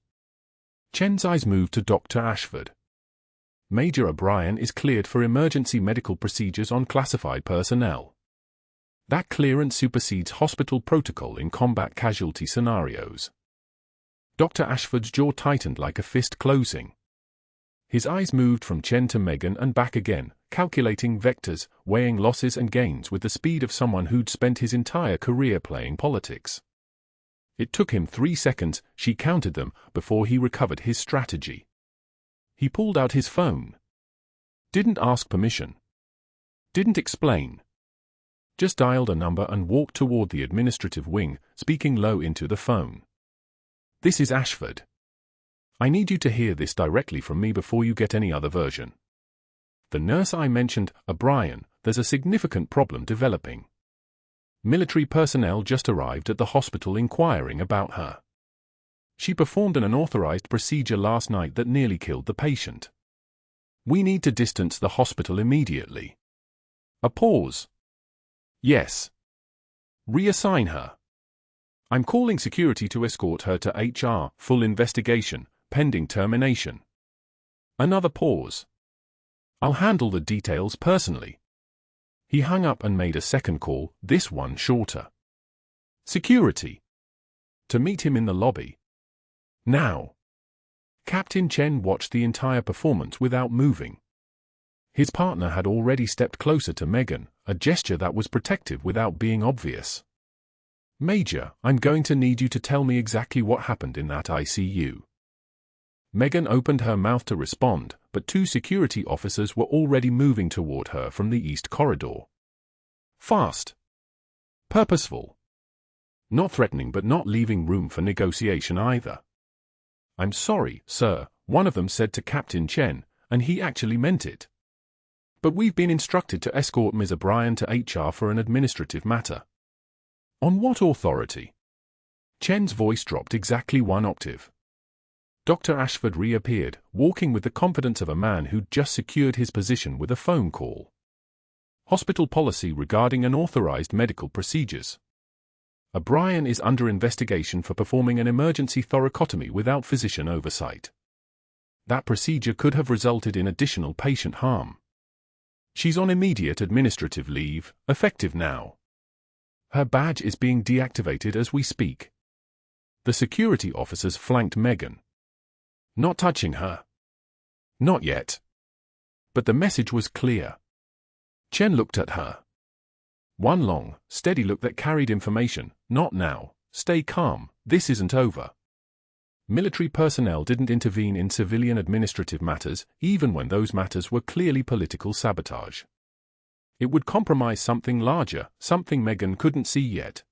Chen's eyes moved to Dr. Ashford. Major O'Brien is cleared for emergency medical procedures on classified personnel. That clearance supersedes hospital protocol in combat casualty scenarios. Dr. Ashford's jaw tightened like a fist closing. His eyes moved from Chen to Megan and back again, calculating vectors, weighing losses and gains with the speed of someone who'd spent his entire career playing politics. It took him 3 seconds, she counted them, before he recovered his strategy. He pulled out his phone. Didn't ask permission. Didn't explain. Just dialed a number and walked toward the administrative wing, speaking low into the phone. This is Ashford. I need you to hear this directly from me before you get any other version. The nurse I mentioned, O'Brien, there's a significant problem developing. Military personnel just arrived at the hospital inquiring about her. She performed an unauthorized procedure last night that nearly killed the patient. We need to distance the hospital immediately. A pause. Yes. Reassign her. I'm calling security to escort her to HR, full investigation, pending termination. Another pause. I'll handle the details personally. He hung up and made a second call, this one shorter. Security. To meet him in the lobby. Now. Captain Chen watched the entire performance without moving. His partner had already stepped closer to Megan, a gesture that was protective without being obvious. Major, I'm going to need you to tell me exactly what happened in that ICU. Megan opened her mouth to respond, but 2 security officers were already moving toward her from the east corridor. Fast. Purposeful. Not threatening but not leaving room for negotiation either. I'm sorry, sir, one of them said to Captain Chen, and he actually meant it. But we've been instructed to escort Ms. O'Brien to HR for an administrative matter. On what authority? Chen's voice dropped exactly 1 octave. Dr. Ashford reappeared, walking with the confidence of a man who'd just secured his position with a phone call. Hospital policy regarding unauthorized medical procedures. O'Brien is under investigation for performing an emergency thoracotomy without physician oversight. That procedure could have resulted in additional patient harm. She's on immediate administrative leave, effective now. Her badge is being deactivated as we speak. The security officers flanked Megan. Not touching her. Not yet. But the message was clear. Chen looked at her. One long, steady look that carried information. Not now. Stay calm, this isn't over. Military personnel didn't intervene in civilian administrative matters, even when those matters were clearly political sabotage. It would compromise something larger, something Megan couldn't see yet.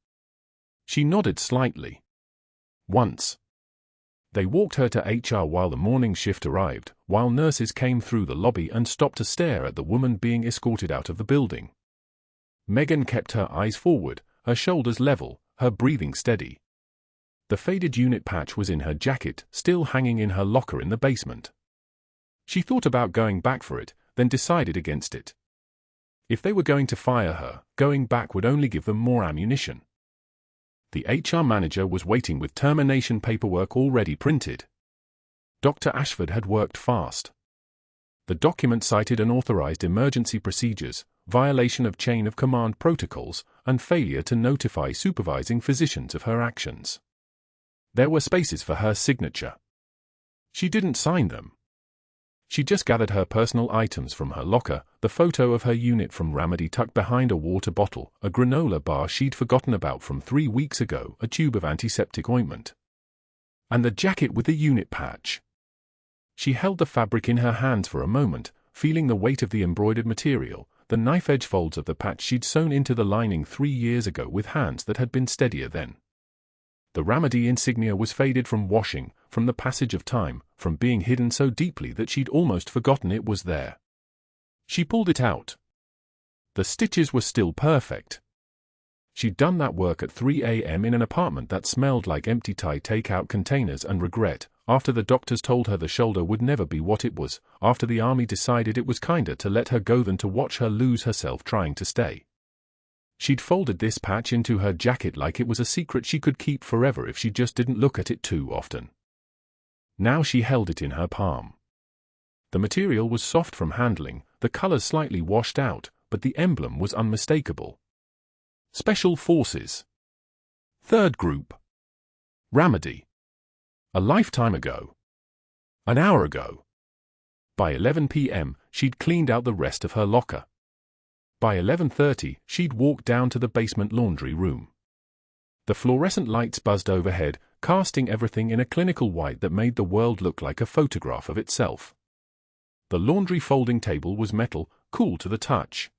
She nodded slightly. Once. They walked her to HR while the morning shift arrived, while nurses came through the lobby and stopped to stare at the woman being escorted out of the building. Megan kept her eyes forward, her shoulders level, her breathing steady. The faded unit patch was in her jacket, still hanging in her locker in the basement. She thought about going back for it, then decided against it. If they were going to fire her, going back would only give them more ammunition. The HR manager was waiting with termination paperwork already printed. Dr. Ashford had worked fast. The document cited unauthorized emergency procedures, violation of chain of command protocols, and failure to notify supervising physicians of her actions. There were spaces for her signature. She didn't sign them. She just gathered her personal items from her locker, the photo of her unit from Ramadi tucked behind a water bottle, a granola bar she'd forgotten about from 3 weeks ago, a tube of antiseptic ointment. And the jacket with the unit patch. She held the fabric in her hands for a moment, feeling the weight of the embroidered material, the knife-edge folds of the patch she'd sewn into the lining 3 years ago with hands that had been steadier then. The Ramadi insignia was faded from washing, from the passage of time, from being hidden so deeply that she'd almost forgotten it was there. She pulled it out. The stitches were still perfect. She'd done that work at 3 a.m. in an apartment that smelled like empty Thai takeout containers and regret, after the doctors told her the shoulder would never be what it was, after the army decided it was kinder to let her go than to watch her lose herself trying to stay. She'd folded this patch into her jacket like it was a secret she could keep forever if she just didn't look at it too often. Now she held it in her palm. The material was soft from handling, the colors slightly washed out, but the emblem was unmistakable. Special Forces. Third Group. Ramadi. A lifetime ago. An hour ago. By 11 p.m., she'd cleaned out the rest of her locker. By 11:30, she'd walked down to the basement laundry room. The fluorescent lights buzzed overhead, casting everything in a clinical white that made the world look like a photograph of itself. The laundry folding table was metal, cool to the touch.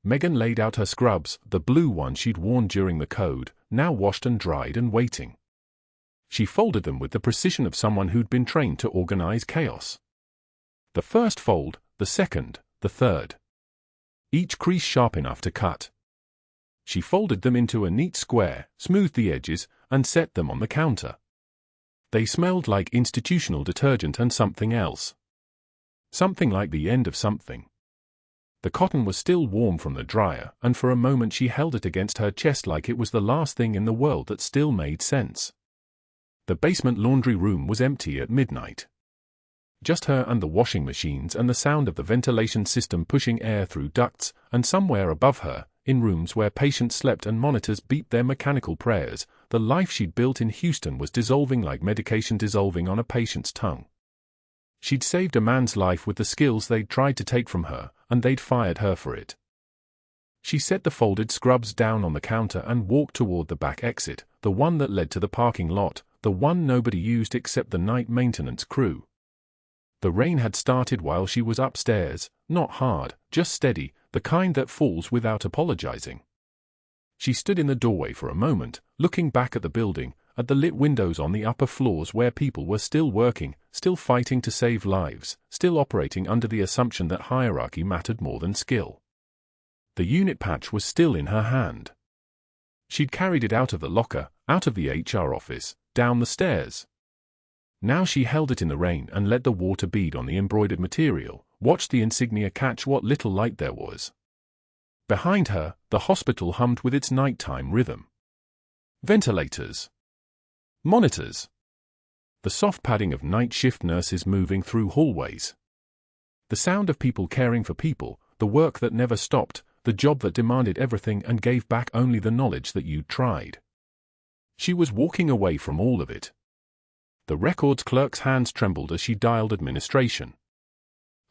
Megan laid out her scrubs, the blue ones she'd worn during the code, now washed and dried and waiting. She folded them with the precision of someone who'd been trained to organize chaos. The first fold, the second, the third. Each crease sharp enough to cut. She folded them into a neat square, smoothed the edges, and set them on the counter. They smelled like institutional detergent and something else. Something like the end of something. The cotton was still warm from the dryer, and for a moment she held it against her chest like it was the last thing in the world that still made sense. The basement laundry room was empty at midnight. Just her and the washing machines and the sound of the ventilation system pushing air through ducts, and somewhere above her, in rooms where patients slept and monitors beeped their mechanical prayers, the life she'd built in Houston was dissolving like medication dissolving on a patient's tongue. She'd saved a man's life with the skills they'd tried to take from her, and they'd fired her for it. She set the folded scrubs down on the counter and walked toward the back exit, the one that led to the parking lot, the one nobody used except the night maintenance crew. The rain had started while she was upstairs, not hard, just steady, the kind that falls without apologizing. She stood in the doorway for a moment, looking back at the building, at the lit windows on the upper floors where people were still working, still fighting to save lives, still operating under the assumption that hierarchy mattered more than skill. The unit patch was still in her hand. She'd carried it out of the locker, out of the HR office, down the stairs. Now she held it in the rain and let the water bead on the embroidered material, watched the insignia catch what little light there was. Behind her, the hospital hummed with its nighttime rhythm. Ventilators. Monitors. The soft padding of night shift nurses moving through hallways. The sound of people caring for people, the work that never stopped, the job that demanded everything and gave back only the knowledge that you'd tried. She was walking away from all of it. The records clerk's hands trembled as she dialed administration.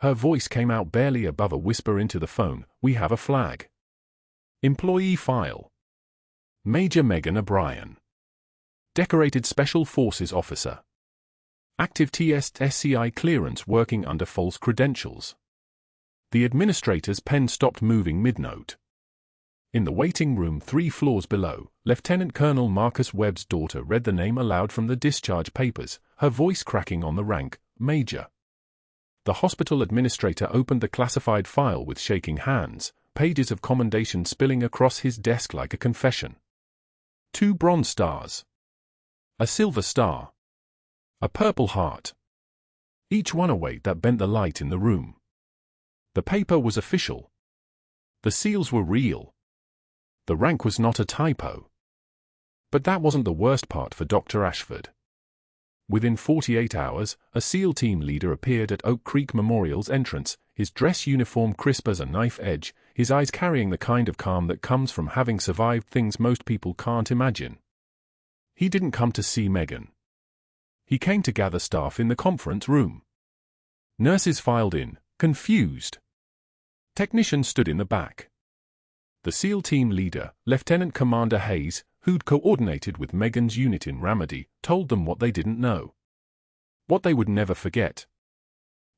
Her voice came out barely above a whisper into the phone, "We have a flag. Employee file. Major Megan O'Brien. Decorated Special Forces Officer. Active TSSCI clearance working under false credentials." The administrator's pen stopped moving mid-note. In the waiting room 3 floors below, Lieutenant Colonel Marcus Webb's daughter read the name aloud from the discharge papers, her voice cracking on the rank, Major. The hospital administrator opened the classified file with shaking hands, pages of commendation spilling across his desk like a confession. 2 bronze stars. A silver star. A purple heart. Each one a weight that bent the light in the room. The paper was official. The seals were real. The rank was not a typo. But that wasn't the worst part for Dr. Ashford. Within 48 hours, a SEAL team leader appeared at Oak Creek Memorial's entrance, his dress uniform crisp as a knife edge, his eyes carrying the kind of calm that comes from having survived things most people can't imagine. He didn't come to see Megan. He came to gather staff in the conference room. Nurses filed in, confused. Technicians stood in the back. The SEAL team leader, Lieutenant Commander Hayes, who'd coordinated with Megan's unit in Ramadi, told them what they didn't know. What they would never forget.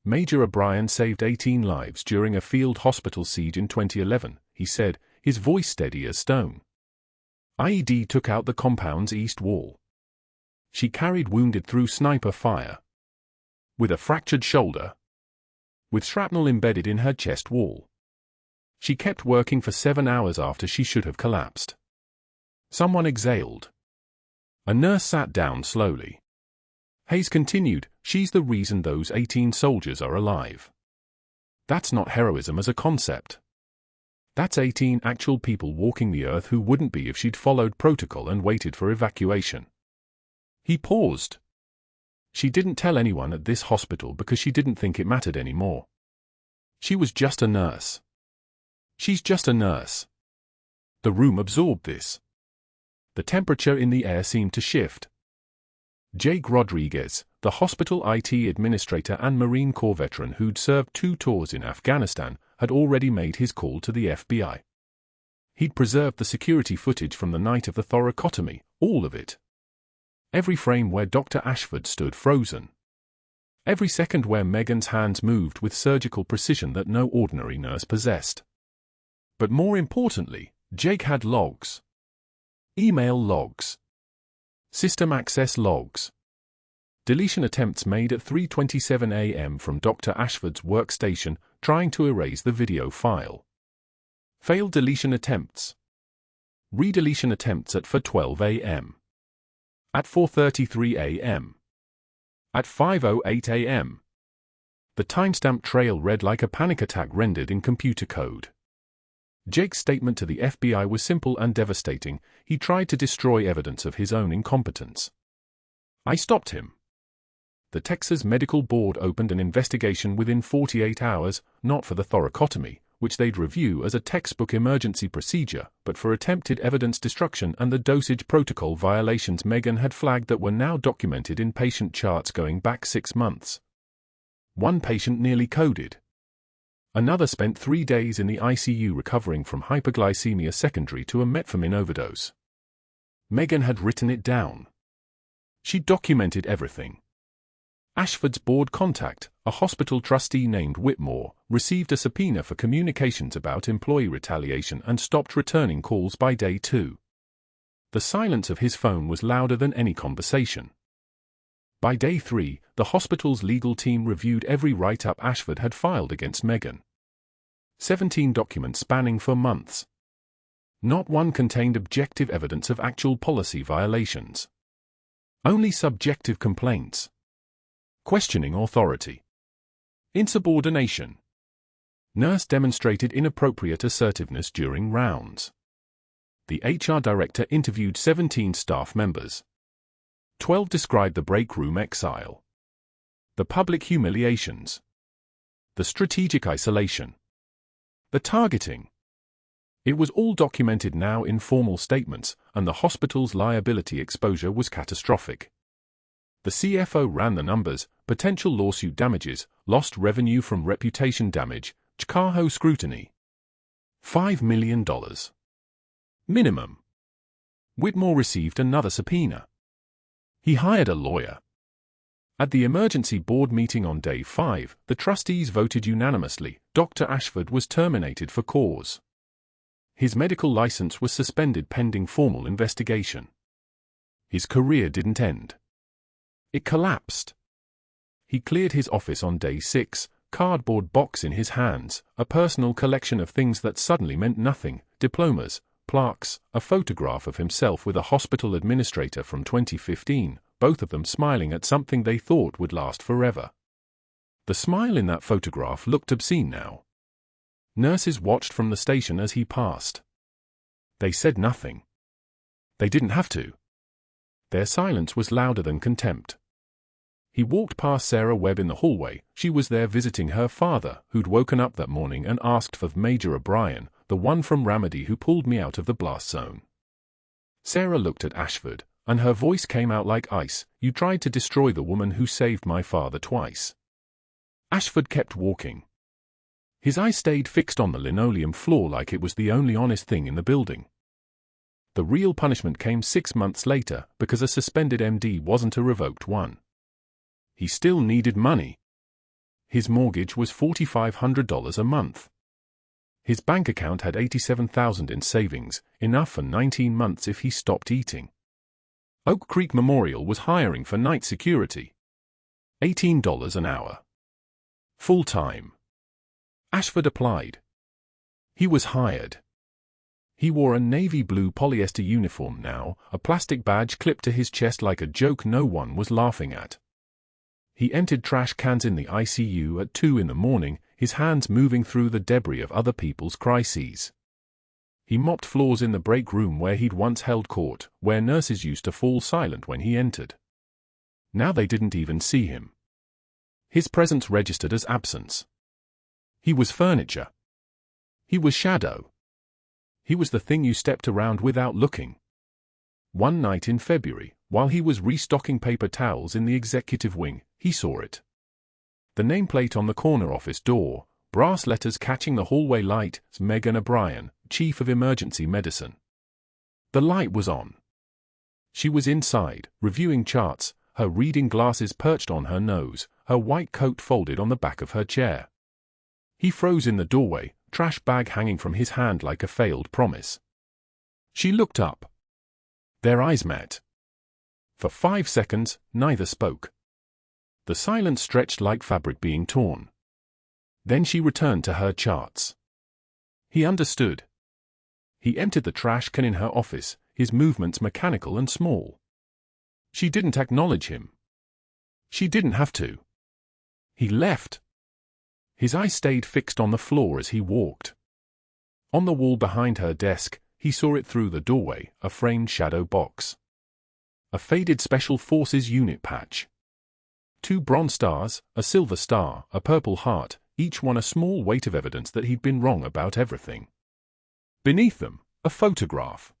Major O'Brien saved 18 lives during a field hospital siege in 2011, he said, his voice steady as stone. IED took out the compound's east wall. She carried wounded through sniper fire. With a fractured shoulder. With shrapnel embedded in her chest wall. She kept working for 7 hours after she should have collapsed. Someone exhaled. A nurse sat down slowly. Hayes continued, "She's the reason those 18 soldiers are alive. That's not heroism as a concept. That's 18 actual people walking the earth who wouldn't be if she'd followed protocol and waited for evacuation." He paused. "She didn't tell anyone at this hospital because she didn't think it mattered anymore. She was just a nurse. She's just a nurse." The room absorbed this. The temperature in the air seemed to shift. Jake Rodriguez, the hospital IT administrator and Marine Corps veteran who'd served 2 tours in Afghanistan, had already made his call to the FBI. He'd preserved the security footage from the night of the thoracotomy, all of it. Every frame where Dr. Ashford stood frozen. Every second where Megan's hands moved with surgical precision that no ordinary nurse possessed. But more importantly, Jake had logs. Email logs. System access logs. Deletion attempts made at 3:27 a.m. from Dr. Ashford's workstation, trying to erase the video file. Failed deletion attempts. Redeletion attempts at 4:12 a.m. At 4:33 a.m. At 5:08 a.m. The timestamp trail read like a panic attack rendered in computer code. Jake's statement to the FBI was simple and devastating. He tried to destroy evidence of his own incompetence. "I stopped him." The Texas Medical Board opened an investigation within 48 hours, not for the thoracotomy, which they'd review as a textbook emergency procedure, but for attempted evidence destruction and the dosage protocol violations Megan had flagged that were now documented in patient charts going back 6 months. One patient nearly coded. Another spent 3 days in the ICU recovering from hyperglycemia secondary to a metformin overdose. Megan had written it down. She documented everything. Ashford's board contact, a hospital trustee named Whitmore, received a subpoena for communications about employee retaliation and stopped returning calls by day 2. The silence of his phone was louder than any conversation. By day 3, the hospital's legal team reviewed every write-up Ashford had filed against Megan. 17 documents spanning for months. Not one contained objective evidence of actual policy violations. Only subjective complaints. Questioning authority. Insubordination. Nurse demonstrated inappropriate assertiveness during rounds. The HR director interviewed 17 staff members. 12 described the break room exile. The public humiliations. The strategic isolation. The targeting. It was all documented now in formal statements, and the hospital's liability exposure was catastrophic. The CFO ran the numbers: potential lawsuit damages, lost revenue from reputation damage, Chicago scrutiny. $5 million. Minimum. Whitmore received another subpoena. He hired a lawyer. At the emergency board meeting on day 5, the trustees voted unanimously. Dr. Ashford was terminated for cause. His medical license was suspended pending formal investigation. His career didn't end. It collapsed. He cleared his office on day 6, cardboard box in his hands, a personal collection of things that suddenly meant nothing: diplomas, plaques, a photograph of himself with a hospital administrator from 2015, both of them smiling at something they thought would last forever. The smile in that photograph looked obscene now. Nurses watched from the station as he passed. They said nothing. They didn't have to. Their silence was louder than contempt. He walked past Sarah Webb in the hallway. She was there visiting her father, who'd woken up that morning and asked for Major O'Brien, the one from Ramadi who pulled me out of the blast zone. Sarah looked at Ashford, and her voice came out like ice. "You tried to destroy the woman who saved my father twice." Ashford kept walking. His eyes stayed fixed on the linoleum floor like it was the only honest thing in the building. The real punishment came 6 months later, because a suspended MD wasn't a revoked one. He still needed money. His mortgage was $4,500 a month. His bank account had $87,000 in savings, enough for 19 months if he stopped eating. Oak Creek Memorial was hiring for night security. $18 an hour. Full-time. Ashford applied. He was hired. He wore a navy blue polyester uniform now, a plastic badge clipped to his chest like a joke no one was laughing at. He emptied trash cans in the ICU at 2 in the morning, his hands moving through the debris of other people's crises. He mopped floors in the break room where he'd once held court, where nurses used to fall silent when he entered. Now they didn't even see him. His presence registered as absence. He was furniture. He was shadow. He was the thing you stepped around without looking. One night in February, while he was restocking paper towels in the executive wing, he saw it. The nameplate on the corner office door, brass letters catching the hallway light, Megan O'Brien, Chief of Emergency Medicine. The light was on. She was inside, reviewing charts, her reading glasses perched on her nose, her white coat folded on the back of her chair. He froze in the doorway, trash bag hanging from his hand like a failed promise. She looked up. Their eyes met. For 5 seconds, neither spoke. The silence stretched like fabric being torn. Then she returned to her charts. He understood. He emptied the trash can in her office, his movements mechanical and small. She didn't acknowledge him. She didn't have to. He left. His eyes stayed fixed on the floor as he walked. On the wall behind her desk, he saw it through the doorway, a framed shadow box. A faded Special Forces unit patch. 2 bronze stars, a silver star, a purple heart, each one a small weight of evidence that he'd been wrong about everything. Beneath them, a photograph.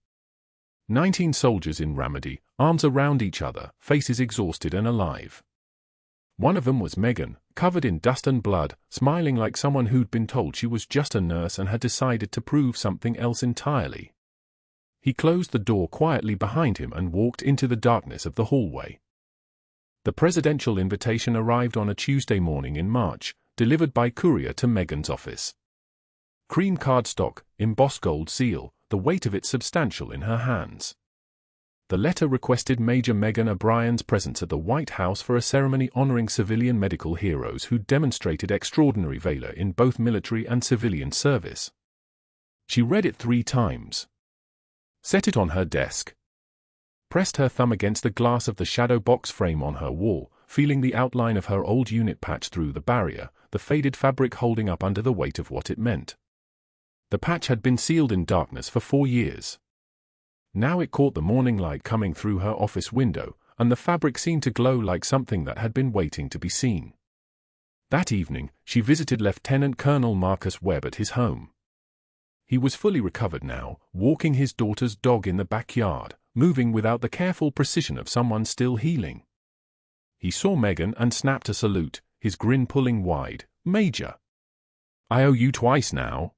19 soldiers in Ramadi, arms around each other, faces exhausted and alive. One of them was Megan, covered in dust and blood, smiling like someone who'd been told she was just a nurse and had decided to prove something else entirely. He closed the door quietly behind him and walked into the darkness of the hallway. The presidential invitation arrived on a Tuesday morning in March, delivered by courier to Megan's office. Cream cardstock, embossed gold seal, the weight of it substantial in her hands. The letter requested Major Megan O'Brien's presence at the White House for a ceremony honoring civilian medical heroes who demonstrated extraordinary valor in both military and civilian service. She read it 3 times. Set it on her desk. Pressed her thumb against the glass of the shadow box frame on her wall, feeling the outline of her old unit patch through the barrier, the faded fabric holding up under the weight of what it meant. The patch had been sealed in darkness for 4 years. Now it caught the morning light coming through her office window, and the fabric seemed to glow like something that had been waiting to be seen. That evening, she visited Lieutenant Colonel Marcus Webb at his home. He was fully recovered now, walking his daughter's dog in the backyard, moving without the careful precision of someone still healing. He saw Megan and snapped a salute, his grin pulling wide. "Major. I owe you twice now.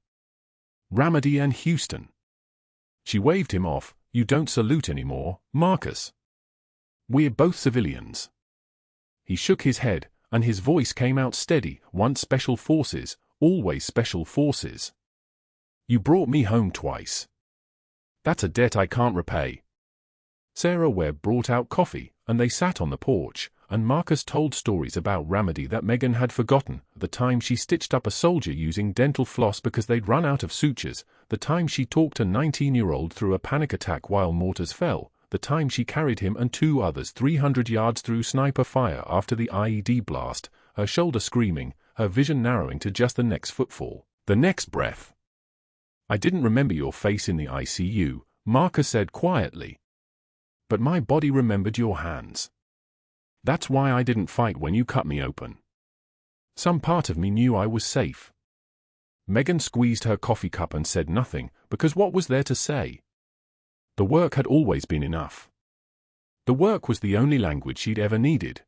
Ramadi and Houston." She waved him off. "You don't salute anymore, Marcus. We're both civilians." He shook his head, and his voice came out steady. "Once Special Forces, always Special Forces. You brought me home twice. That's a debt I can't repay." Sarah Webb brought out coffee, and they sat on the porch, and Marcus told stories about Ramadi that Megan had forgotten, the time she stitched up a soldier using dental floss because they'd run out of sutures, the time she talked a 19-year-old through a panic attack while mortars fell, the time she carried him and 2 others 300 yards through sniper fire after the IED blast, her shoulder screaming, her vision narrowing to just the next footfall, the next breath. "I didn't remember your face in the ICU," Marcus said quietly. "But my body remembered your hands. That's why I didn't fight when you cut me open. Some part of me knew I was safe." Megan squeezed her coffee cup and said nothing, because what was there to say? The work had always been enough. The work was the only language she'd ever needed.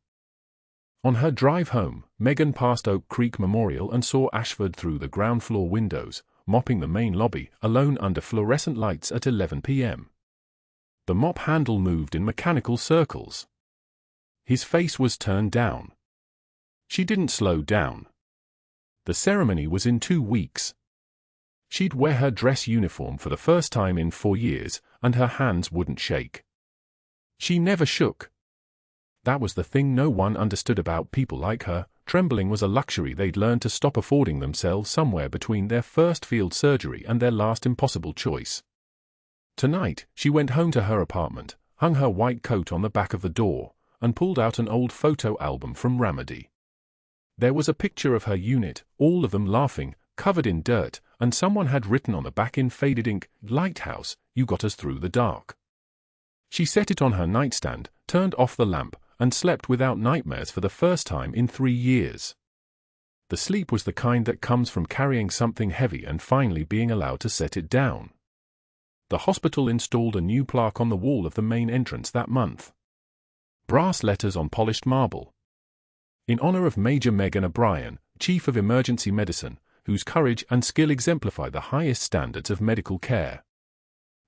On her drive home, Megan passed Oak Creek Memorial and saw Ashford through the ground floor windows, mopping the main lobby, alone under fluorescent lights at 11 p.m. The mop handle moved in mechanical circles. His face was turned down. She didn't slow down. The ceremony was in 2 weeks. She'd wear her dress uniform for the first time in 4 years, and her hands wouldn't shake. She never shook. That was the thing no one understood about people like her. Trembling was a luxury they'd learned to stop affording themselves somewhere between their first field surgery and their last impossible choice. Tonight, she went home to her apartment, hung her white coat on the back of the door, and pulled out an old photo album from Ramadi. There was a picture of her unit, all of them laughing, covered in dirt, and someone had written on the back in faded ink, "Lighthouse, you got us through the dark." She set it on her nightstand, turned off the lamp, and slept without nightmares for the first time in 3 years. The sleep was the kind that comes from carrying something heavy and finally being allowed to set it down. The hospital installed a new plaque on the wall of the main entrance that month. Brass letters on polished marble. In honor of Major Megan O'Brien, Chief of Emergency Medicine, whose courage and skill exemplify the highest standards of medical care.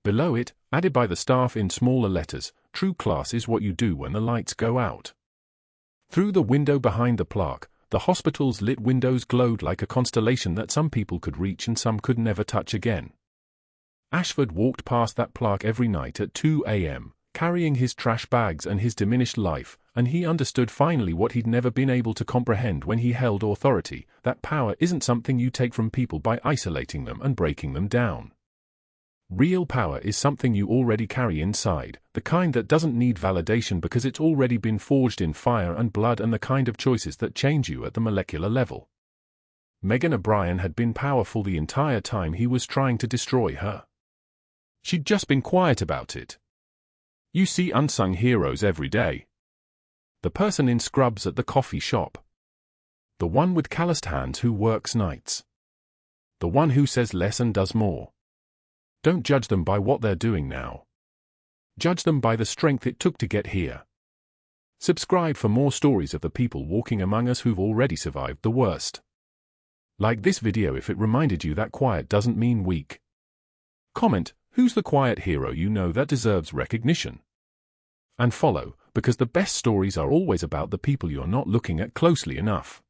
Below it, added by the staff in smaller letters, "True class is what you do when the lights go out." Through the window behind the plaque, the hospital's lit windows glowed like a constellation that some people could reach and some could never touch again. Ashford walked past that plaque every night at 2 a.m., carrying his trash bags and his diminished life, and he understood finally what he'd never been able to comprehend when he held authority, that power isn't something you take from people by isolating them and breaking them down. Real power is something you already carry inside, the kind that doesn't need validation because it's already been forged in fire and blood, and the kind of choices that change you at the molecular level. Megan O'Brien had been powerful the entire time he was trying to destroy her. She'd just been quiet about it. You see unsung heroes every day. The person in scrubs at the coffee shop. The one with calloused hands who works nights. The one who says less and does more. Don't judge them by what they're doing now. Judge them by the strength it took to get here. Subscribe for more stories of the people walking among us who've already survived the worst. Like this video if it reminded you that quiet doesn't mean weak. Comment, who's the quiet hero you know that deserves recognition? And follow, because the best stories are always about the people you're not looking at closely enough.